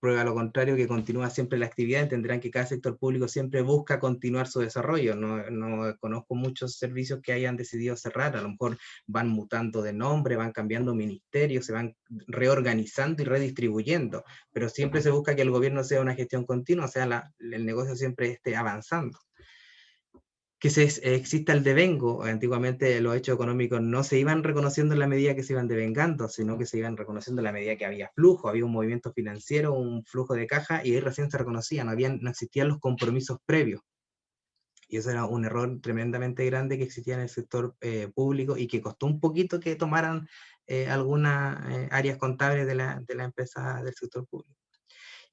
prueba lo contrario, que continúa siempre la actividad. Entenderán que cada sector público siempre busca continuar su desarrollo. No conozco muchos servicios que hayan decidido cerrar. A lo mejor van mutando de nombre, van cambiando ministerios, se van reorganizando y redistribuyendo. Pero siempre se busca que el gobierno sea una gestión continua, o sea, el negocio siempre esté avanzando. Que exista el devengo. Antiguamente los hechos económicos no se iban reconociendo en la medida que se iban devengando, sino que se iban reconociendo en la medida que había flujo, había un movimiento financiero, un flujo de caja, y ahí recién se reconocía, no existían los compromisos previos. Y eso era un error tremendamente grande que existía en el sector público y que costó un poquito que tomaran algunas áreas contables de la empresa del sector público.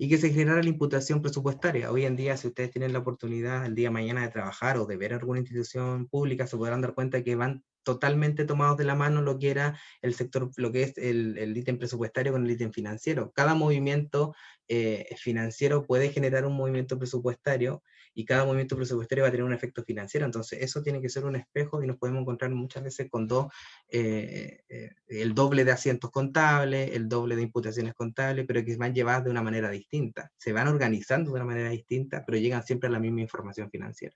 Y que se generara la imputación presupuestaria. Hoy en día, si ustedes tienen la oportunidad el día de mañana de trabajar o de ver alguna institución pública, se podrán dar cuenta que van totalmente tomados de la mano lo que era el sector, lo que es el ítem presupuestario con el ítem financiero. Cada movimiento financiero puede generar un movimiento presupuestario y cada movimiento presupuestario va a tener un efecto financiero. Entonces eso tiene que ser un espejo y nos podemos encontrar muchas veces con el doble de asientos contables, el doble de imputaciones contables, pero que van llevadas de una manera distinta. Se van organizando de una manera distinta, pero llegan siempre a la misma información financiera.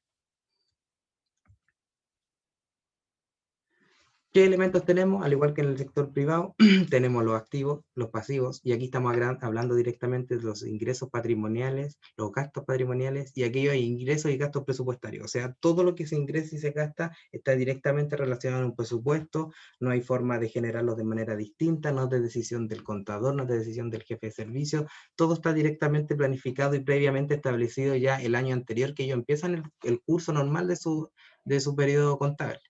¿Qué elementos tenemos? Al igual que en el sector privado, tenemos los activos, los pasivos, y aquí estamos hablando directamente de los ingresos patrimoniales, los gastos patrimoniales, y aquellos ingresos y gastos presupuestarios. O sea, todo lo que se ingresa y se gasta está directamente relacionado a un presupuesto, no hay forma de generarlo de manera distinta, no es de decisión del contador, no es de decisión del jefe de servicio, todo está directamente planificado y previamente establecido ya el año anterior que ellos empiezan el curso normal de su periodo contable.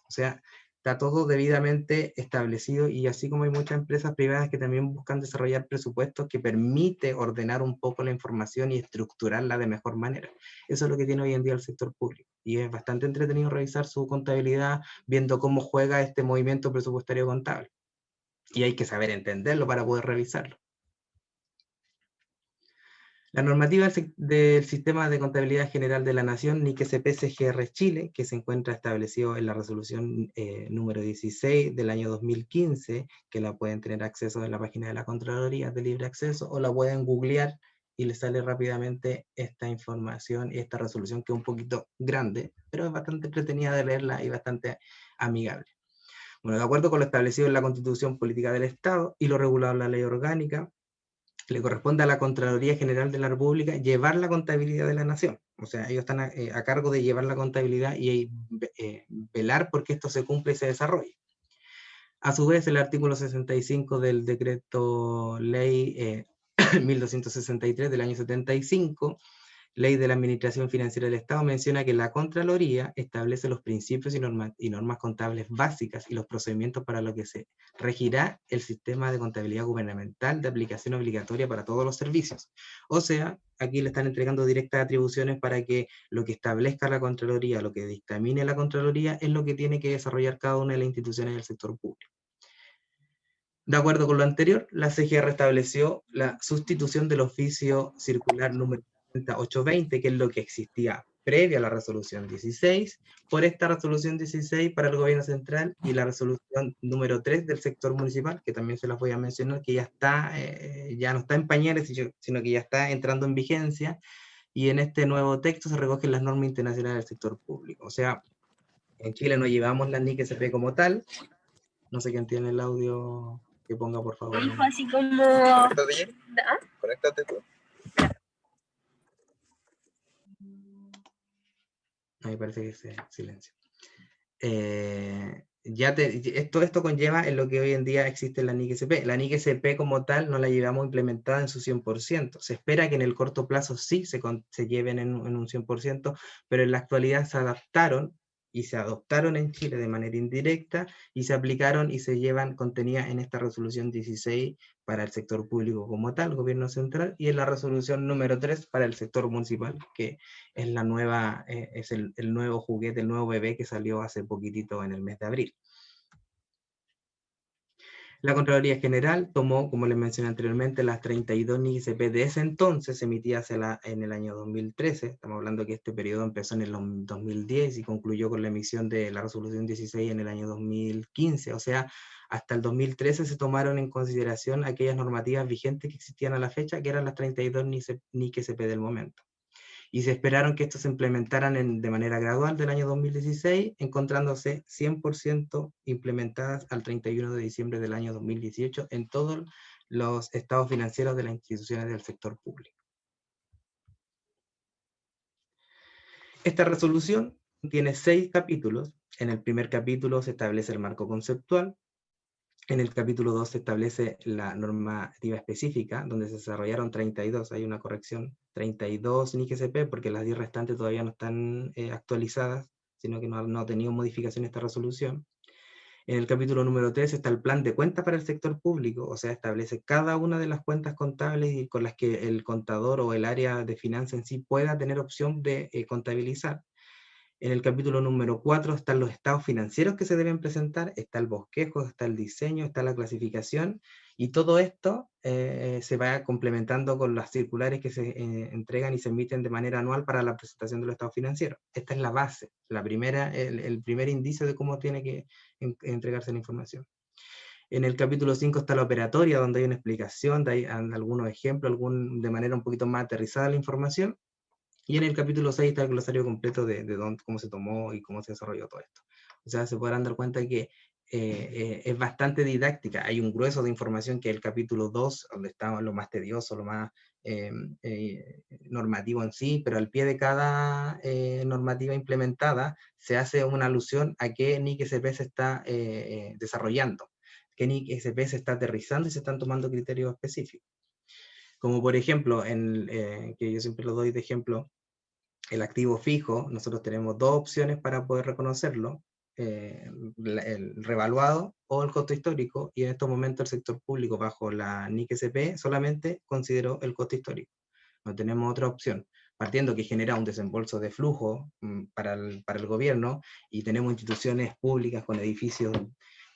O sea, está todo debidamente establecido, y así como hay muchas empresas privadas que también buscan desarrollar presupuestos que permite ordenar un poco la información y estructurarla de mejor manera. Eso es lo que tiene hoy en día el sector público, y es bastante entretenido revisar su contabilidad viendo cómo juega este movimiento presupuestario contable, y hay que saber entenderlo para poder revisarlo. La normativa del Sistema de Contabilidad General de la Nación, NIC-CP-CGR Chile, que se encuentra establecido en la resolución número 16 del año 2015, que la pueden tener acceso en la página de la Contraloría de libre acceso, o la pueden googlear y les sale rápidamente esta información y esta resolución, que es un poquito grande, pero es bastante entretenida de leerla y bastante amigable. Bueno, de acuerdo con lo establecido en la Constitución Política del Estado y lo regulado en la Ley Orgánica, le corresponde a la Contraloría General de la República llevar la contabilidad de la nación. O sea, ellos están a cargo de llevar la contabilidad y velar porque esto se cumpla y se desarrolle. A su vez, el artículo 65 del decreto ley 1263 del año 75, Ley de la Administración Financiera del Estado, menciona que la Contraloría establece los principios y normas contables básicas y los procedimientos para lo que se regirá el sistema de contabilidad gubernamental de aplicación obligatoria para todos los servicios. O sea, aquí le están entregando directas atribuciones para que lo que establezca la Contraloría, lo que dictamine la Contraloría, es lo que tiene que desarrollar cada una de las instituciones del sector público. De acuerdo con lo anterior, la CGR estableció la sustitución del oficio circular número 820, que es lo que existía previa a la resolución 16, por esta resolución 16 para el gobierno central, y la resolución número 3 del sector municipal, que también se las voy a mencionar, que ya está, ya no está en pañales, sino que ya está entrando en vigencia, y en este nuevo texto se recogen las normas internacionales del sector público. O sea, en Chile no llevamos la NIC-CP como tal. No sé quién tiene el audio, que ponga por favor. Dijo así como... Conéctate, ¿Ah? conéctate tú. Ahí parece que es silencio. Esto conlleva en lo que hoy en día existe en la NIC-CP. La NIC-CP como tal no la llevamos implementada en su 100%. Se espera que en el corto plazo sí se lleven en un 100%, pero en la actualidad se adaptaron y se adoptaron en Chile de manera indirecta y se aplicaron y se llevan contenidas en esta resolución 16 para el sector público como tal, gobierno central, y en la resolución número 3 para el sector municipal, que es la nueva, es el nuevo juguete, el nuevo bebé que salió hace poquitito en el mes de abril. La Contraloría General tomó, como les mencioné anteriormente, las 32 NIC/CP de ese entonces, emitidas en el año 2013. Estamos hablando que este periodo empezó en el 2010 y concluyó con la emisión de la resolución 16 en el año 2015. O sea, hasta el 2013 se tomaron en consideración aquellas normativas vigentes que existían a la fecha, que eran las 32 NIC/CP del momento. Y se esperaron que estos se implementaran de manera gradual del año 2016, encontrándose 100% implementadas al 31 de diciembre del año 2018 en todos los estados financieros de las instituciones del sector público. Esta resolución tiene 6 capítulos. En el primer capítulo se establece el marco conceptual. En el capítulo 2 se establece la normativa específica, donde se desarrollaron 32, hay una corrección, 32 NIC/CP, porque las 10 restantes todavía no están actualizadas, sino que no ha tenido modificación esta resolución. En el capítulo número 3 está el plan de cuentas para el sector público, o sea, establece cada una de las cuentas contables y con las que el contador o el área de finanzas en sí pueda tener opción de contabilizar. En el capítulo número 4 están los estados financieros que se deben presentar, está el bosquejo, está el diseño, está la clasificación, y todo esto se va complementando con las circulares que se entregan y se emiten de manera anual para la presentación de los estados financieros. Esta es la base, el primer indicio de cómo tiene que entregarse la información. En el capítulo 5 está la operatoria, donde hay una explicación, hay algunos ejemplos, de manera un poquito más aterrizada la información. Y en el capítulo 6 está el glosario completo de cómo se tomó y cómo se desarrolló todo esto. O sea, se podrán dar cuenta que es bastante didáctica. Hay un grueso de información que es el capítulo 2, donde está lo más tedioso, lo más normativo en sí, pero al pie de cada normativa implementada se hace una alusión a qué NIC/CP se está desarrollando, qué NIC/CP se está aterrizando y se están tomando criterios específicos. Como por ejemplo, que yo siempre lo doy de ejemplo, el activo fijo, nosotros tenemos 2 opciones para poder reconocerlo, el revaluado o el costo histórico, y en estos momentos el sector público bajo la NIC/CP solamente consideró el costo histórico. No tenemos otra opción, partiendo que genera un desembolso de flujo para el gobierno, y tenemos instituciones públicas con edificios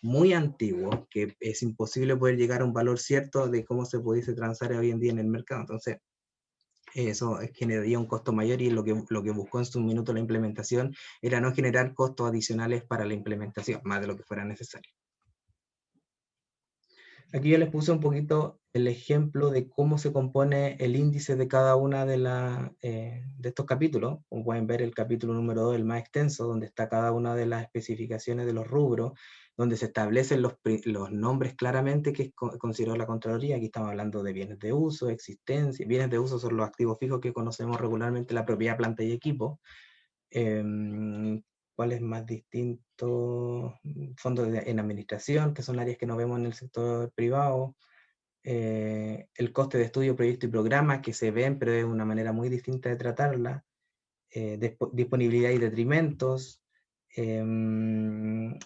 muy antiguos, que es imposible poder llegar a un valor cierto de cómo se pudiese transar hoy en día en el mercado. Entonces, eso generaría un costo mayor, y lo que buscó en su minuto la implementación era no generar costos adicionales para la implementación, más de lo que fuera necesario. Aquí yo les puse un poquito el ejemplo de cómo se compone el índice de cada una de estos capítulos. Como pueden ver, el capítulo número 2, el más extenso, donde está cada una de las especificaciones de los rubros, donde se establecen los nombres claramente que consideró la Contraloría. Aquí estamos hablando de bienes de uso, existencia. Bienes de uso son los activos fijos que conocemos regularmente, la propiedad, planta y equipo. ¿Cuál es más distinto? Fondos en administración, que son áreas que no vemos en el sector privado. El coste de estudio, proyecto y programa, que se ven, pero es una manera muy distinta de tratarla. Disponibilidad y detrimentos.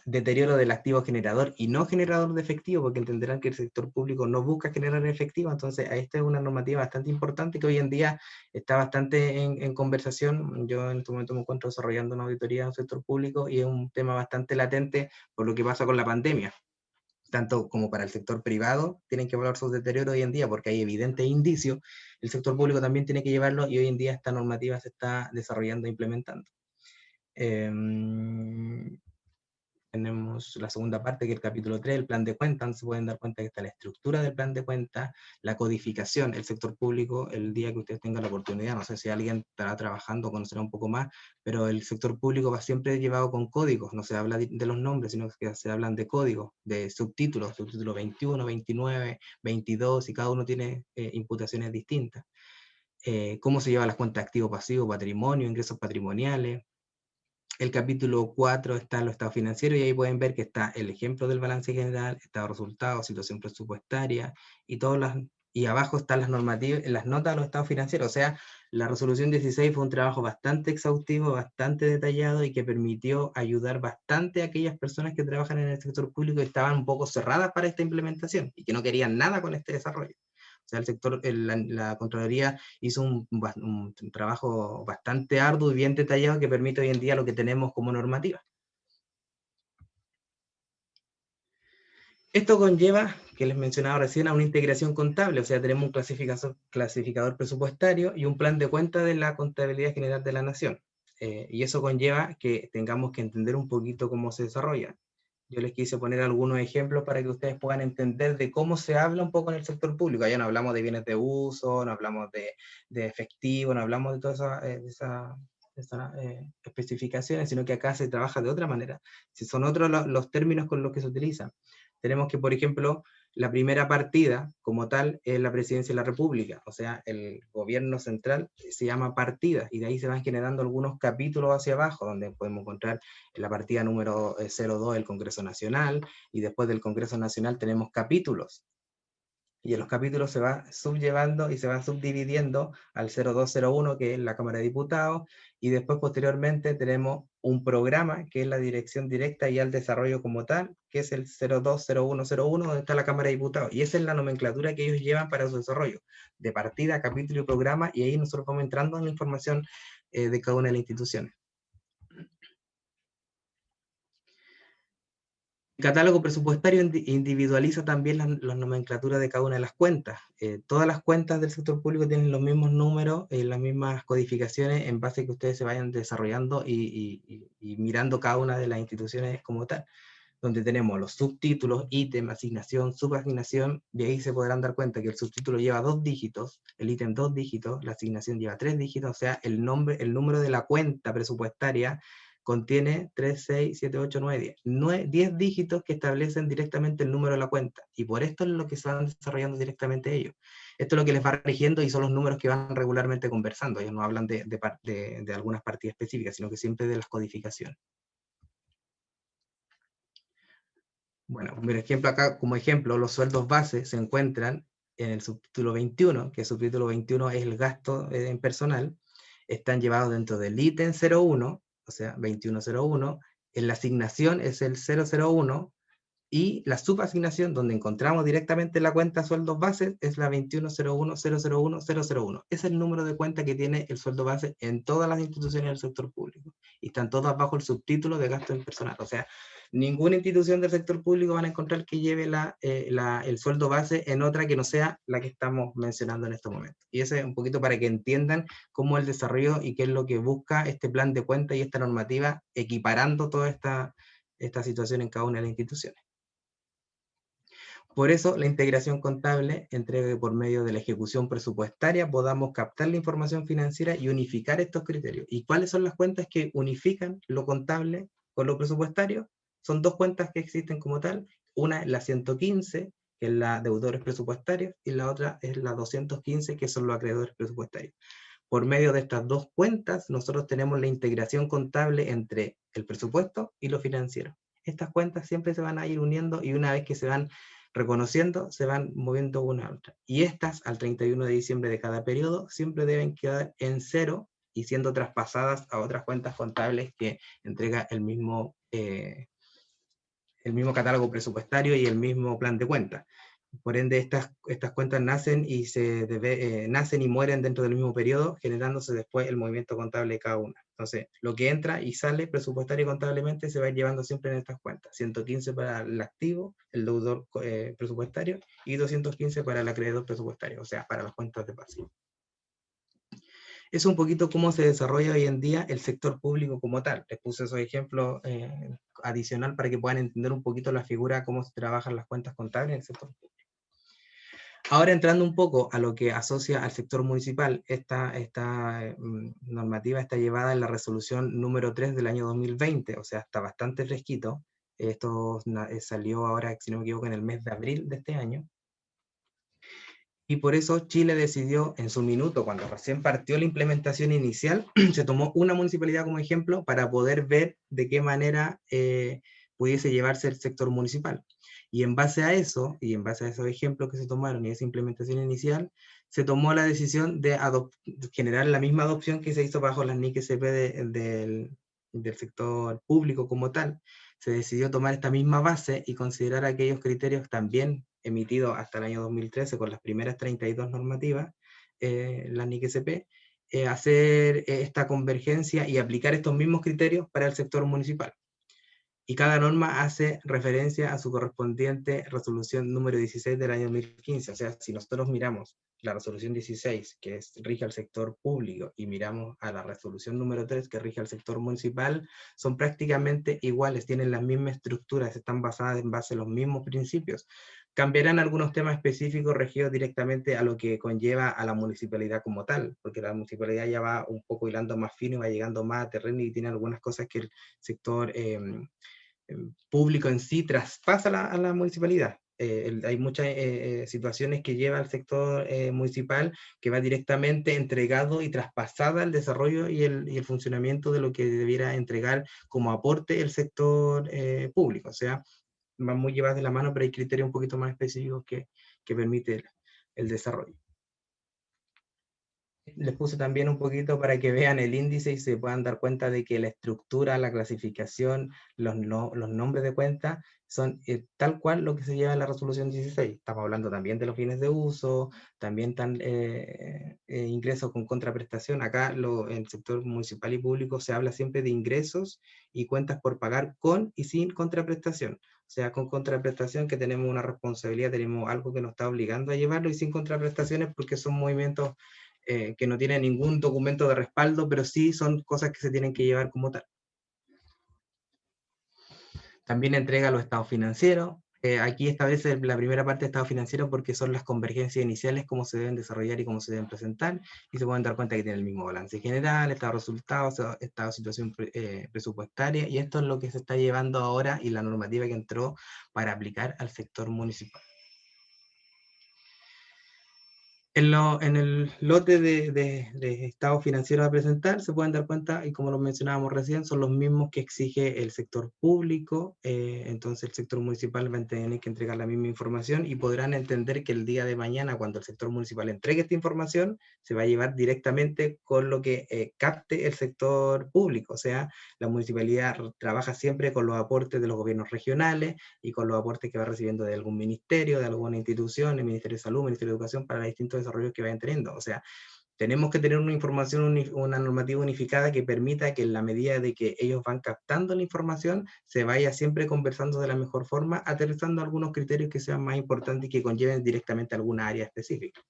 Deterioro del activo generador y no generador de efectivo, porque entenderán que el sector público no busca generar efectivo. Entonces esta es una normativa bastante importante que hoy en día está bastante en conversación. Yo en este momento me encuentro desarrollando una auditoría en el sector público, y es un tema bastante latente por lo que pasa con la pandemia. Tanto como para el sector privado tienen que evaluar sus deterioros hoy en día, porque hay evidentes indicios. El sector público también tiene que llevarlo, y hoy en día esta normativa se está desarrollando e implementando. Tenemos la segunda parte, que es el capítulo 3, el plan de cuentas. Se pueden dar cuenta que está la estructura del plan de cuentas, la codificación. El sector público, el día que ustedes tengan la oportunidad, no sé si alguien estará trabajando, conocerá un poco más, pero el sector público va siempre llevado con códigos. No se habla de los nombres, sino que se hablan de códigos, de subtítulos, subtítulo 21, 29, 22, y cada uno tiene imputaciones distintas. Cómo se llevan las cuentas activo-pasivo, patrimonio, ingresos patrimoniales. El capítulo 4 está los estados financieros, y ahí pueden ver que está el ejemplo del balance general, estado de resultados, situación presupuestaria, y abajo están las normativas, las notas de los estados financieros. O sea, la resolución 16 fue un trabajo bastante exhaustivo, bastante detallado, y que permitió ayudar bastante a aquellas personas que trabajan en el sector público y estaban un poco cerradas para esta implementación y que no querían nada con este desarrollo. O sea, la Contraloría hizo un trabajo bastante arduo y bien detallado, que permite hoy en día lo que tenemos como normativa. Esto conlleva, que les mencionaba recién, a una integración contable, o sea, tenemos un clasificador presupuestario y un plan de cuenta de la Contabilidad General de la Nación. Y eso conlleva que tengamos que entender un poquito cómo se desarrolla. Yo les quise poner algunos ejemplos para que ustedes puedan entender de cómo se habla un poco en el sector público. Allá no hablamos de bienes de uso, no hablamos de efectivo, no hablamos de todas esas especificaciones, sino que acá se trabaja de otra manera. Si son otros los términos con los que se utilizan. Tenemos que, por ejemplo, la primera partida como tal es la Presidencia de la República, o sea, el gobierno central se llama partida y de ahí se van generando algunos capítulos hacia abajo, donde podemos encontrar en la partida número 02 el Congreso Nacional, y después del Congreso Nacional tenemos capítulos. Y en los capítulos se va sublevando y se va subdividiendo al 0201, que es la Cámara de Diputados, y después posteriormente tenemos un programa, que es la dirección directa y al desarrollo como tal, que es el 020101, donde está la Cámara de Diputados. Y esa es la nomenclatura que ellos llevan para su desarrollo, de partida, capítulo y programa, y ahí nosotros vamos entrando en la información de cada una de las instituciones. El catálogo presupuestario individualiza también la nomenclatura de cada una de las cuentas. Todas las cuentas del sector público tienen los mismos números, las mismas codificaciones, en base a que ustedes se vayan desarrollando y mirando cada una de las instituciones como tal, donde tenemos los subtítulos, ítem, asignación, subasignación, y ahí se podrán dar cuenta que el subtítulo lleva 2 dígitos, el ítem 2 dígitos, la asignación lleva 3 dígitos, o sea, el número de la cuenta presupuestaria contiene 3, 6, 7, 8, 9, 10. 10 dígitos que establecen directamente el número de la cuenta, y por esto es lo que se van desarrollando directamente ellos. Esto es lo que les va rigiendo y son los números que van regularmente conversando. Ellos no hablan de algunas partidas específicas, sino que siempre de las codificaciones. Bueno, por ejemplo, acá como ejemplo, los sueldos base se encuentran en el subtítulo 21, que el subtítulo 21 es el gasto en personal, están llevados dentro del ítem 01, o sea, 2101, en la asignación es el 001, y la subasignación, donde encontramos directamente la cuenta sueldos bases, es la 2101001001. Ese es el número de cuenta que tiene el sueldo base en todas las instituciones del sector público. Y están todas bajo el subtítulo de gasto en personal. O sea, ninguna institución del sector público van a encontrar que lleve el sueldo base en otra que no sea la que estamos mencionando en este momento. Y ese es un poquito para que entiendan cómo el desarrollo y qué es lo que busca este plan de cuenta y esta normativa, equiparando toda esta situación en cada una de las instituciones. Por eso, la integración contable entrega que por medio de la ejecución presupuestaria podamos captar la información financiera y unificar estos criterios. ¿Y cuáles son las cuentas que unifican lo contable con lo presupuestario? Son 2 cuentas que existen como tal. Una es la 115, que es la deudores presupuestarios, y la otra es la 215, que son los acreedores presupuestarios. Por medio de estas 2 cuentas, nosotros tenemos la integración contable entre el presupuesto y lo financiero. Estas cuentas siempre se van a ir uniendo, y una vez que se van reconociendo, se van moviendo una a otra. Y estas, al 31 de diciembre de cada periodo, siempre deben quedar en 0 y siendo traspasadas a otras cuentas contables que entrega el mismo catálogo presupuestario y el mismo plan de cuentas. Por ende, estas cuentas nacen y mueren dentro del mismo periodo, generándose después el movimiento contable de cada una. Entonces, lo que entra y sale presupuestario y contablemente se va llevando siempre en estas cuentas. 115 para el activo, el deudor presupuestario, y 215 para el acreedor presupuestario, o sea, para las cuentas de pasivo. Es un poquito cómo se desarrolla hoy en día el sector público como tal. Les puse esos ejemplos adicional para que puedan entender un poquito la figura, cómo se trabajan las cuentas contables en el sector público. Ahora, entrando un poco a lo que asocia al sector municipal, esta normativa está llevada en la resolución número 3 del año 2020, o sea, está bastante fresquito. Esto salió ahora, si no me equivoco, en el mes de abril de este año. Y por eso Chile decidió en su minuto, cuando recién partió la implementación inicial, se tomó una municipalidad como ejemplo para poder ver de qué manera pudiese llevarse el sector municipal. Y en base a eso, y en base a esos ejemplos que se tomaron y esa implementación inicial, se tomó la decisión de generar la misma adopción que se hizo bajo las NIC-SP del sector público como tal. Se decidió tomar esta misma base y considerar aquellos criterios también emitidos hasta el año 2013 con las primeras 32 normativas, las NIC-SP, hacer esta convergencia y aplicar estos mismos criterios para el sector municipal. y cada norma hace referencia a su correspondiente resolución número 16 del año 2015. O sea, si nosotros miramos la resolución 16, que rige al sector público, y miramos a la resolución número 3, que rige al sector municipal, son prácticamente iguales, tienen las mismas estructuras, están basadas en base a los mismos principios. Cambiarán algunos temas específicos regidos directamente a lo que conlleva a la municipalidad como tal, porque la municipalidad ya va un poco hilando más fino y va llegando más a terreno y tiene algunas cosas que el sector público en sí traspasa a la municipalidad. Hay muchas situaciones que lleva al sector municipal que va directamente entregado y traspasada al desarrollo y el funcionamiento de lo que debiera entregar como aporte el sector público. O sea, van muy llevadas de la mano, pero hay criterios un poquito más específicos que permite el desarrollo. Les puse también un poquito para que vean el índice y se puedan dar cuenta de que la estructura, la clasificación, los nombres de cuenta son tal cual lo que se lleva en la resolución 16. Estamos hablando también de los bienes de uso, también ingresos con contraprestación. Acá en el sector municipal y público se habla siempre de ingresos y cuentas por pagar con y sin contraprestación. O sea, con contraprestación que tenemos una responsabilidad, tenemos algo que nos está obligando a llevarlo, y sin contraprestaciones porque son movimientos que no tiene ningún documento de respaldo, pero sí son cosas que se tienen que llevar como tal. También entrega los estados financieros. Aquí establece la primera parte de estado financiero porque son las convergencias iniciales, cómo se deben desarrollar y cómo se deben presentar, y se pueden dar cuenta que tiene el mismo balance general, estado de resultados, estado de situación presupuestaria, y esto es lo que se está llevando ahora y la normativa que entró para aplicar al sector municipal. En el lote de estado financiero a presentar, se pueden dar cuenta, y como lo mencionábamos recién, son los mismos que exige el sector público, entonces el sector municipal va a tener que entregar la misma información, y podrán entender que el día de mañana, cuando el sector municipal entregue esta información, se va a llevar directamente con lo que capte el sector público. O sea, la municipalidad trabaja siempre con los aportes de los gobiernos regionales y con los aportes que va recibiendo de algún ministerio, de alguna institución, el Ministerio de Salud, Ministerio de Educación, para distintos desarrollos que vayan teniendo. O sea, tenemos que tener una información, una normativa unificada que permita que en la medida de que ellos van captando la información, se vaya siempre conversando de la mejor forma, aterrizando algunos criterios que sean más importantes y que conlleven directamente a alguna área específica.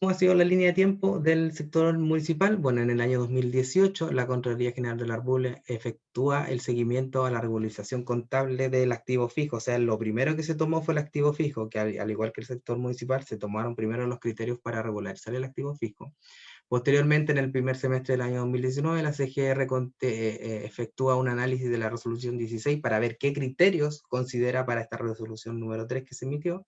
¿Cómo ha sido la línea de tiempo del sector municipal? Bueno, en el año 2018, la Contraloría General de la República efectúa el seguimiento a la regularización contable del activo fijo. O sea, lo primero que se tomó fue el activo fijo, que al igual que el sector municipal, se tomaron primero los criterios para regularizar el activo fijo. Posteriormente, en el primer semestre del año 2019, la CGR efectúa un análisis de la resolución 16 para ver qué criterios considera para esta resolución número 3 que se emitió.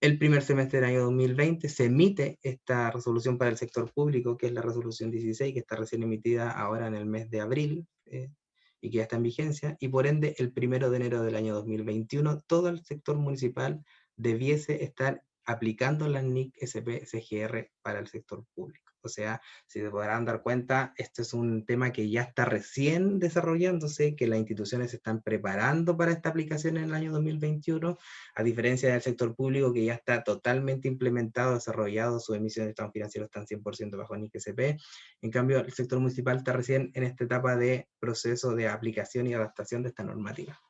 El primer semestre del año 2020 se emite esta resolución para el sector público, que es la resolución 16, que está recién emitida ahora en el mes de abril, y que ya está en vigencia, y por ende el 1 de enero del año 2021 todo el sector municipal debiese estar aplicando la NIC SP CGR para el sector público. O sea, si se podrán dar cuenta, este es un tema que ya está recién desarrollándose, que las instituciones se están preparando para esta aplicación en el año 2021, a diferencia del sector público que ya está totalmente implementado, desarrollado, sus emisiones de estados financieros están 100% bajo NIC SP. En cambio, el sector municipal está recién en esta etapa de proceso de aplicación y adaptación de esta normativa.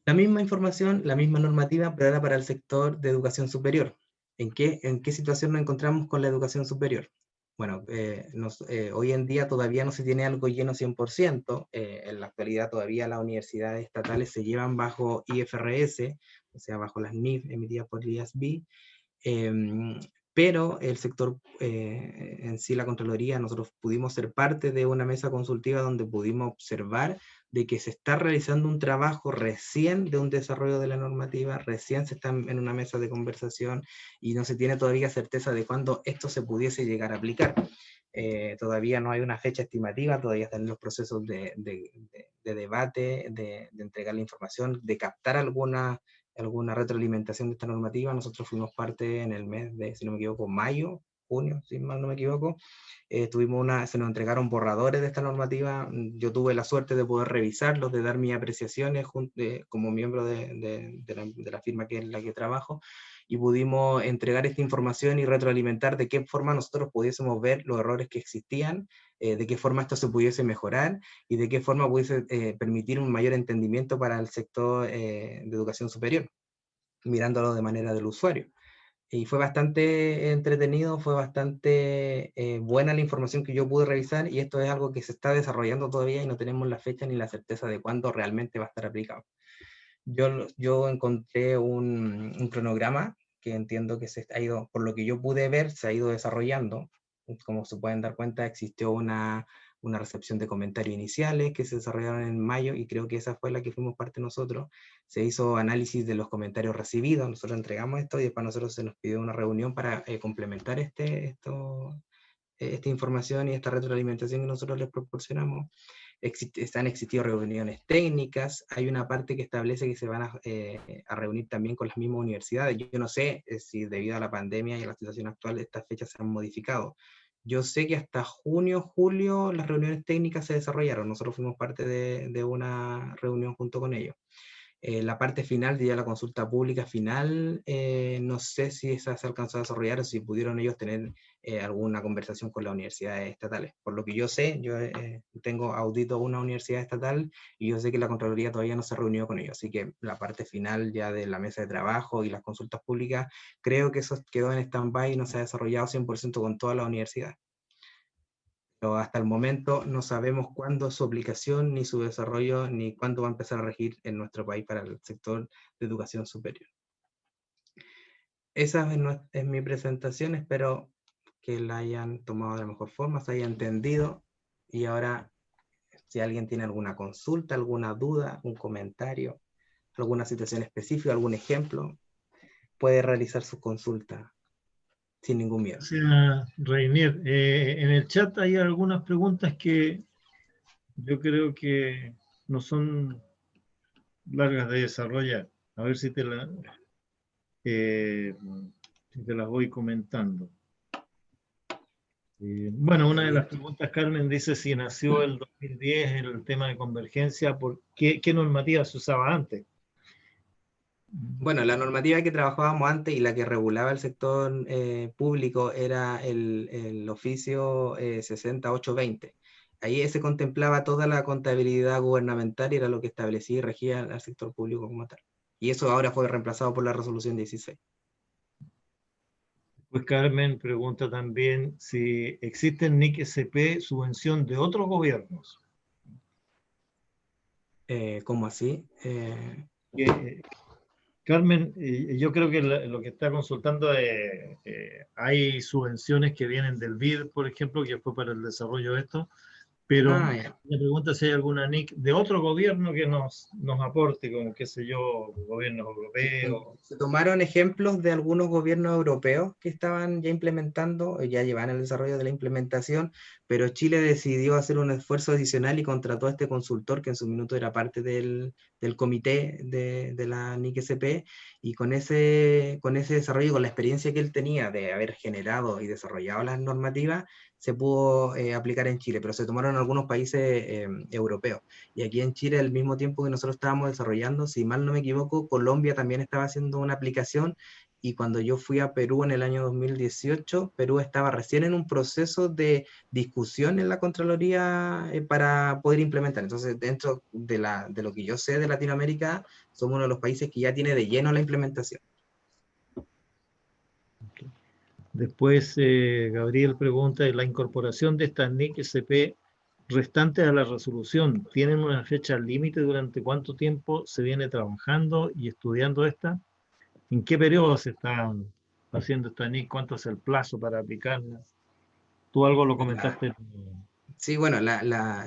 La misma información, la misma normativa, pero ahora para el sector de educación superior. ¿En qué situación nos encontramos con la educación superior? Bueno, hoy en día todavía no se tiene algo lleno 100%, en la actualidad todavía las universidades estatales se llevan bajo IFRS, o sea, bajo las NIF emitidas por el IASB, pero el sector en sí, la Contraloría, nosotros pudimos ser parte de una mesa consultiva donde pudimos observar de que se está realizando un trabajo recién de un desarrollo de la normativa, recién se está en una mesa de conversación y no se tiene todavía certeza de cuándo esto se pudiese llegar a aplicar. Todavía no hay una fecha estimativa, todavía están en los procesos de debate, de entregar la información, de captar alguna retroalimentación de esta normativa. Nosotros fuimos parte en el mes de, si no me equivoco, mayo, junio, si mal no me equivoco. Se nos entregaron borradores de esta normativa. Yo tuve la suerte de poder revisarlos, de dar mis apreciaciones como miembro de la firma que es la que trabajo, y pudimos entregar esta información y retroalimentar de qué forma nosotros pudiésemos ver los errores que existían, de qué forma esto se pudiese mejorar y de qué forma pudiese permitir un mayor entendimiento para el sector de educación superior, mirándolo de manera del usuario. Y fue bastante entretenido, fue bastante buena la información que yo pude revisar, y esto es algo que se está desarrollando todavía y no tenemos la fecha ni la certeza de cuándo realmente va a estar aplicado. Yo encontré un cronograma que entiendo que se ha ido, por lo que yo pude ver, se ha ido desarrollando. Como se pueden dar cuenta, existió una recepción de comentarios iniciales que se desarrollaron en mayo, y creo que esa fue la que fuimos parte nosotros. Se hizo análisis de los comentarios recibidos, nosotros entregamos esto y después a nosotros se nos pidió una reunión para complementar esta información y esta retroalimentación que nosotros les proporcionamos. Han existido reuniones técnicas, hay una parte que establece que se van a reunir también con las mismas universidades. Yo no sé si debido a la pandemia y a la situación actual estas fechas se han modificado. Yo sé que hasta junio, julio las reuniones técnicas se desarrollaron, nosotros fuimos parte de una reunión junto con ellos. La parte final, ya la consulta pública final, no sé si esa se alcanzó a desarrollar o si pudieron ellos tener alguna conversación con las universidades estatales. Por lo que yo sé, yo tengo audito una universidad estatal y yo sé que la Contraloría todavía no se reunió con ellos, así que la parte final ya de la mesa de trabajo y las consultas públicas, creo que eso quedó en stand-by y no se ha desarrollado 100% con todas las universidades. Pero hasta el momento no sabemos cuándo su aplicación, ni su desarrollo, ni cuándo va a empezar a regir en nuestro país para el sector de educación superior. Esa es mi presentación, espero que la hayan tomado de la mejor forma, se haya entendido, y ahora si alguien tiene alguna consulta, alguna duda, un comentario, alguna situación específica, algún ejemplo, puede realizar su consulta sin ningún miedo. Gracias, Reinier. En el chat hay algunas preguntas que yo creo que no son largas de desarrollar. A ver si te las voy comentando. Bueno, una de las preguntas, Carmen, dice si nació el 2010 el tema de convergencia, ¿qué normativa se usaba antes? Bueno, la normativa que trabajábamos antes y la que regulaba el sector público era el oficio 60820. Ahí se contemplaba toda la contabilidad gubernamental y era lo que establecía y regía al sector público como tal. Y eso ahora fue reemplazado por la resolución 16. Pues Carmen pregunta también si existen NIC-SP subvención de otros gobiernos. ¿Cómo así? Carmen, yo creo que lo que está consultando es, hay subvenciones que vienen del BID, por ejemplo, que fue para el desarrollo de esto, pero me pregunta si hay alguna NIC de otro gobierno que nos aporte, como qué sé yo, gobiernos europeos. Se tomaron ejemplos de algunos gobiernos europeos que estaban ya implementando, ya llevan el desarrollo de la implementación, pero Chile decidió hacer un esfuerzo adicional y contrató a este consultor que en su minuto era parte del comité de la NIC-SP, y con ese desarrollo, con la experiencia que él tenía de haber generado y desarrollado las normativas, se pudo aplicar en Chile, pero se tomaron en algunos países europeos. Y aquí en Chile, al mismo tiempo que nosotros estábamos desarrollando, si mal no me equivoco, Colombia también estaba haciendo una aplicación, y cuando yo fui a Perú en el año 2018, Perú estaba recién en un proceso de discusión en la Contraloría para poder implementar. Entonces, dentro de lo que yo sé de Latinoamérica, somos uno de los países que ya tiene de lleno la implementación. Después, Gabriel pregunta, ¿la incorporación de estas NIC-SP restantes a la resolución tienen una fecha límite durante cuánto tiempo se viene trabajando y estudiando esta? ¿En qué periodo se está haciendo esta NIC? ¿Cuánto es el plazo para aplicarla? Tú algo lo comentaste. Sí, bueno,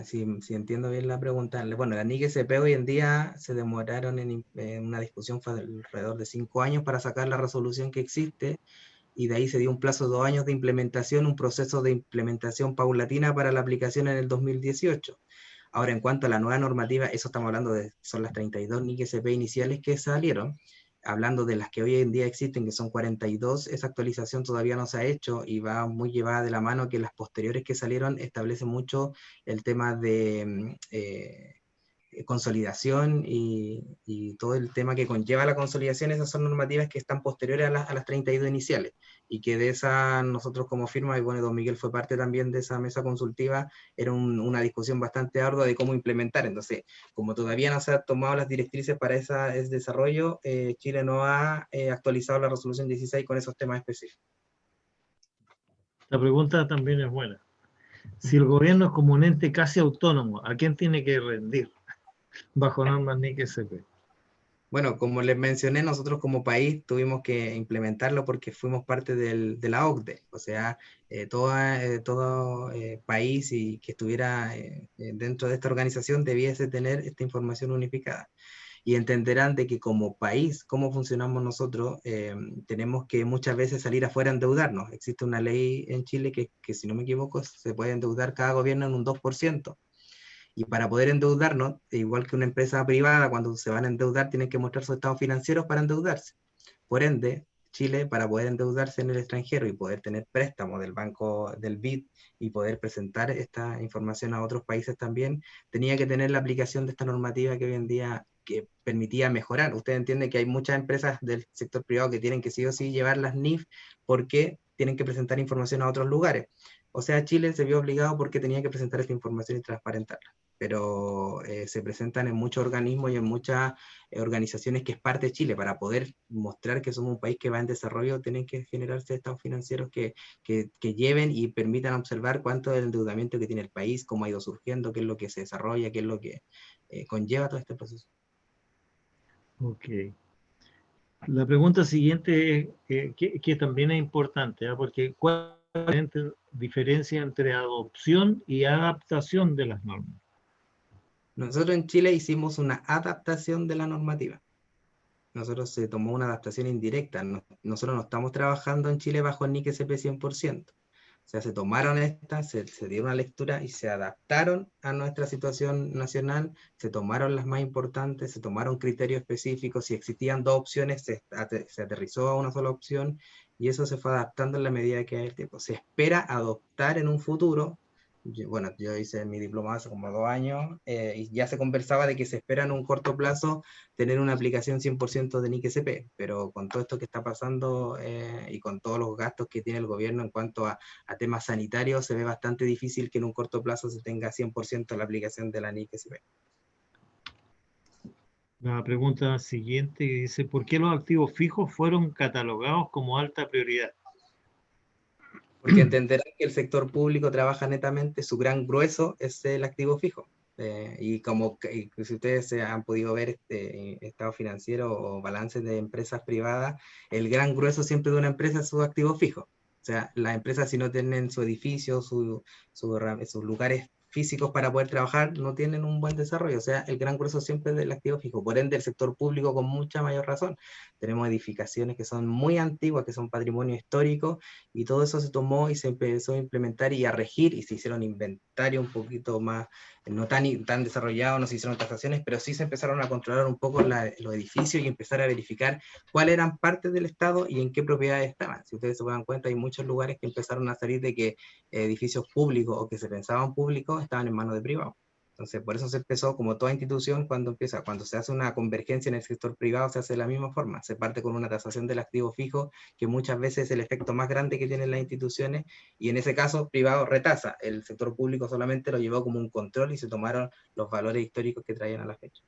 si entiendo bien la pregunta, bueno, la NIC-SP hoy en día se demoraron en una discusión, fue alrededor de 5 años para sacar la resolución que existe, y de ahí se dio un plazo de 2 años de implementación, un proceso de implementación paulatina para la aplicación en el 2018. Ahora, en cuanto a la nueva normativa, eso estamos hablando son las 32 NIC-SP iniciales que salieron. hablando de las que hoy en día existen, que son 42, esa actualización todavía no se ha hecho y va muy llevada de la mano que las posteriores que salieron establecen mucho el tema de consolidación y todo el tema que conlleva la consolidación. Esas son normativas que están posteriores a las 32 iniciales, y que de esa nosotros como firma, y bueno, don Miguel fue parte también de esa mesa consultiva, era una discusión bastante ardua de cómo implementar. Entonces, como todavía no se han tomado las directrices para ese desarrollo, Chile no ha actualizado la resolución 16 con esos temas específicos. La pregunta también es buena. Si el gobierno es como un ente casi autónomo, ¿a quién tiene que rendir bajo normas NIC SP? Bueno, como les mencioné, nosotros como país tuvimos que implementarlo porque fuimos parte de la OCDE. O sea, todo país que estuviera dentro de esta organización debiese tener esta información unificada. Y entenderán de que como país, cómo funcionamos nosotros, tenemos que muchas veces salir afuera a endeudarnos. Existe una ley en Chile que, si no me equivoco, se puede endeudar cada gobierno en un 2%. Y para poder endeudarnos, igual que una empresa privada, cuando se van a endeudar, tienen que mostrar sus estados financieros para endeudarse. Por ende, Chile, para poder endeudarse en el extranjero y poder tener préstamos del banco del BID y poder presentar esta información a otros países también, tenía que tener la aplicación de esta normativa que hoy en día que permitía mejorar. Usted entiende que hay muchas empresas del sector privado que tienen que sí o sí llevar las NIF porque tienen que presentar información a otros lugares. O sea, Chile se vio obligado porque tenía que presentar esta información y transparentarla. Pero se presentan en muchos organismos y en muchas organizaciones que es parte de Chile. Para poder mostrar que somos un país que va en desarrollo, tienen que generarse estados financieros que lleven y permitan observar cuánto es el endeudamiento que tiene el país, cómo ha ido surgiendo, qué es lo que se desarrolla, qué es lo que conlleva todo este proceso. Ok. La pregunta siguiente es, que también es importante, porque ¿cuál es la diferencia entre adopción y adaptación de las normas? Nosotros en Chile hicimos una adaptación de la normativa. Nosotros se tomó una adaptación indirecta. Nosotros no estamos trabajando en Chile bajo el NIC SP 100%. O sea, se tomaron estas, se dieron una lectura y se adaptaron a nuestra situación nacional, se tomaron las más importantes, se tomaron criterios específicos. Si existían dos opciones, se aterrizó a una sola opción, y eso se fue adaptando en la medida que hay el tiempo. Se espera adoptar en un futuro. Bueno, yo hice mi diploma hace como 2 años, y ya se conversaba de que se espera en un corto plazo tener una aplicación 100% de NIC SP, pero con todo esto que está pasando y con todos los gastos que tiene el gobierno en cuanto a temas sanitarios, se ve bastante difícil que en un corto plazo se tenga 100% la aplicación de la NIC SP. La pregunta siguiente dice, ¿por qué los activos fijos fueron catalogados como alta prioridad? Porque entenderán que el sector público trabaja netamente, su gran grueso es el activo fijo. Y si ustedes han podido ver estado financiero o balances de empresas privadas, el gran grueso siempre de una empresa es su activo fijo. O sea, las empresas, si no tienen su edificio, sus lugares físicos para poder trabajar, no tienen un buen desarrollo. O sea, el gran grueso siempre es del activo fijo. Por ende, el sector público con mucha mayor razón. Tenemos edificaciones que son muy antiguas, que son patrimonio histórico, y todo eso se tomó y se empezó a implementar y a regir, y se hicieron inventarios un poquito más, no tan desarrollados, no se hicieron tasaciones, pero sí se empezaron a controlar un poco los edificios y empezar a verificar cuáles eran partes del Estado y en qué propiedades estaban. Si ustedes se dan cuenta, hay muchos lugares que empezaron a salir de que edificios públicos o que se pensaban públicos estaban en manos de privados. Entonces, por eso se empezó, como toda institución, cuando se hace una convergencia en el sector privado, se hace de la misma forma. Se parte con una tasación del activo fijo, que muchas veces es el efecto más grande que tienen las instituciones, y en ese caso, privado retasa. El sector público solamente lo llevó como un control y se tomaron los valores históricos que traían a la fecha.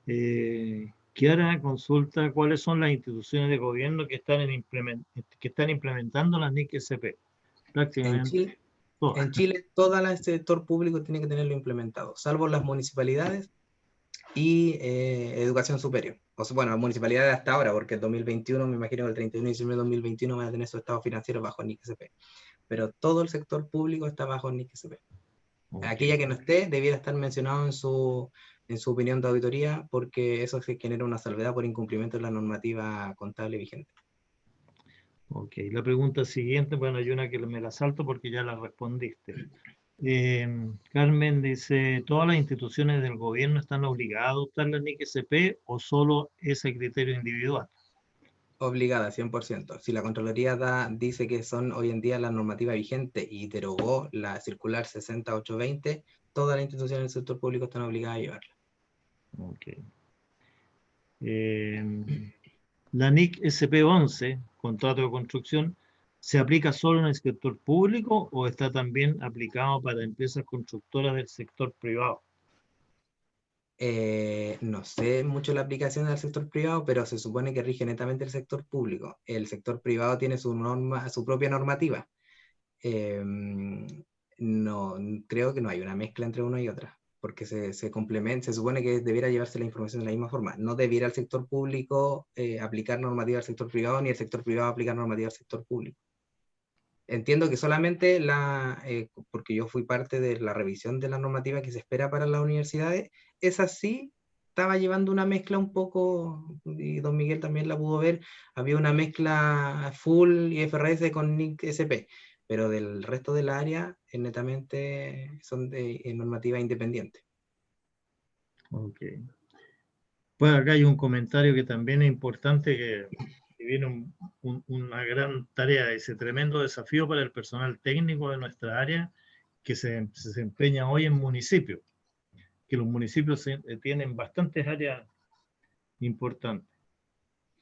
Okay. Kiara consulta cuáles son las instituciones de gobierno que están implementando las NIC SP. Prácticamente todas. En Chile, todo el sector público tiene que tenerlo implementado, salvo las municipalidades y educación superior. O sea, bueno, municipalidades hasta ahora, porque el 2021, me imagino que el 31 de diciembre de 2021 van a tener su estado financiero bajo NIC SP. Pero todo el sector público está bajo NIC SP. Okay. Aquella que no esté, debiera estar mencionado en su opinión de auditoría, porque eso se genera una salvedad por incumplimiento de la normativa contable vigente. Ok, la pregunta siguiente, bueno, hay una que me la salto porque ya la respondiste. Carmen dice, ¿todas las instituciones del gobierno están obligadas a adoptar la NIC-SP o solo ese criterio individual? Obligada, 100%. Si la Contraloría dice que son hoy en día la normativa vigente y derogó la circular 60820, todas las instituciones del sector público están obligadas a llevarla. Ok. La NIC SP11, contrato de construcción, ¿se aplica solo en el sector público o está también aplicado para empresas constructoras del sector privado? No sé mucho la aplicación del sector privado, pero se supone que rige netamente el sector público. El sector privado tiene su norma, su propia normativa. No, creo que no hay una mezcla entre una y otra, porque se complementa, se supone que debiera llevarse la información de la misma forma. No debiera el sector público aplicar normativa al sector privado, ni el sector privado aplicar normativa al sector público. Entiendo que solamente porque yo fui parte de la revisión de la normativa que se espera para las universidades, esa sí estaba llevando una mezcla un poco, y don Miguel también la pudo ver, había una mezcla full IFRS con NIC SP, pero del resto del área netamente son de normativa independiente. Ok. Pues acá hay un comentario que también es importante, que viene una gran tarea, ese tremendo desafío para el personal técnico de nuestra área que se desempeña hoy en municipios, que los municipios tienen bastantes áreas importantes.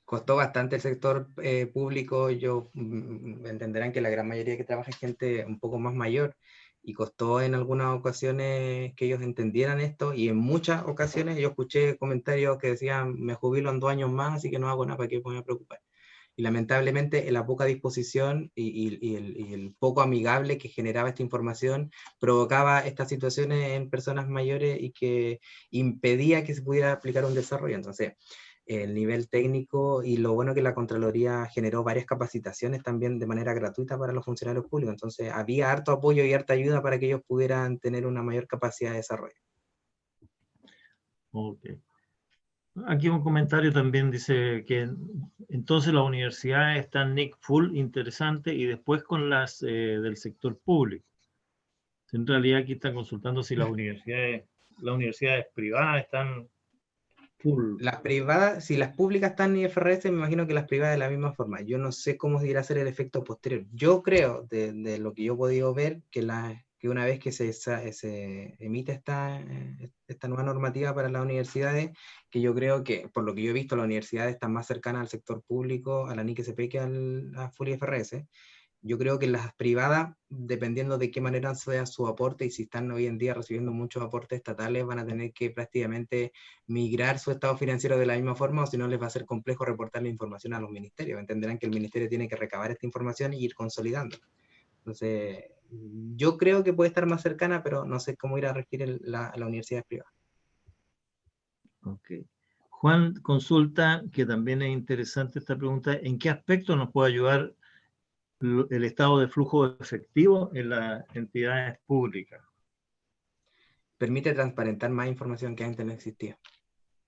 Costó bastante el sector público, entenderán que la gran mayoría que trabaja es gente un poco más mayor, y costó en algunas ocasiones que ellos entendieran esto, y en muchas ocasiones yo escuché comentarios que decían, me jubilo en 2 años más, así que no hago nada, ¿para qué me voy a preocupar? Y lamentablemente la poca disposición y el poco amigable que generaba esta información provocaba estas situaciones en personas mayores y que impedía que se pudiera aplicar un desarrollo. Entonces, el nivel técnico, y lo bueno que la Contraloría generó varias capacitaciones también de manera gratuita para los funcionarios públicos, entonces había harto apoyo y harta ayuda para que ellos pudieran tener una mayor capacidad de desarrollo. Ok. Aquí un comentario también dice que entonces las universidades están NIC full, interesante, y después con las del sector público. En realidad aquí están consultando si las universidades privadas están full. Las privadas, si las públicas están en IFRS, me imagino que las privadas de la misma forma. Yo no sé cómo irá a ser el efecto posterior. Yo creo, de lo que yo he podido ver, que una vez que se emite esta nueva normativa para las universidades, que yo creo que, por lo que yo he visto, las universidades están más cercanas al sector público, a la NIC-SP, que a Full IFRS. Yo creo que las privadas, dependiendo de qué manera sea su aporte, y si están hoy en día recibiendo muchos aportes estatales, van a tener que prácticamente migrar su estado financiero de la misma forma, o si no les va a ser complejo reportar la información a los ministerios. Entenderán que el ministerio tiene que recabar esta información y ir consolidando. Entonces, yo creo que puede estar más cercana, pero no sé cómo ir a regir la universidad privada. Ok. Juan consulta, que también es interesante esta pregunta, ¿en qué aspecto nos puede ayudar el estado de flujo de efectivo en las entidades públicas? Permite transparentar más información que antes no existía.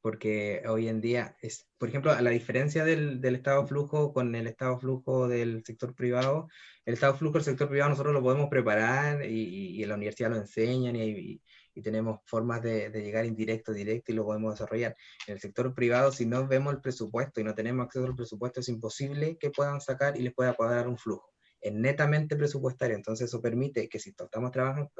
Porque hoy en día, por ejemplo, a la diferencia del estado flujo con el estado flujo del sector privado, el estado flujo del sector privado nosotros lo podemos preparar, y en la universidad lo enseñan, y tenemos formas de llegar indirecto, directo, y lo podemos desarrollar. En el sector privado, si no vemos el presupuesto y no tenemos acceso al presupuesto, es imposible que puedan sacar y les pueda cuadrar un flujo. Es netamente presupuestario, entonces eso permite que si estamos trabajando,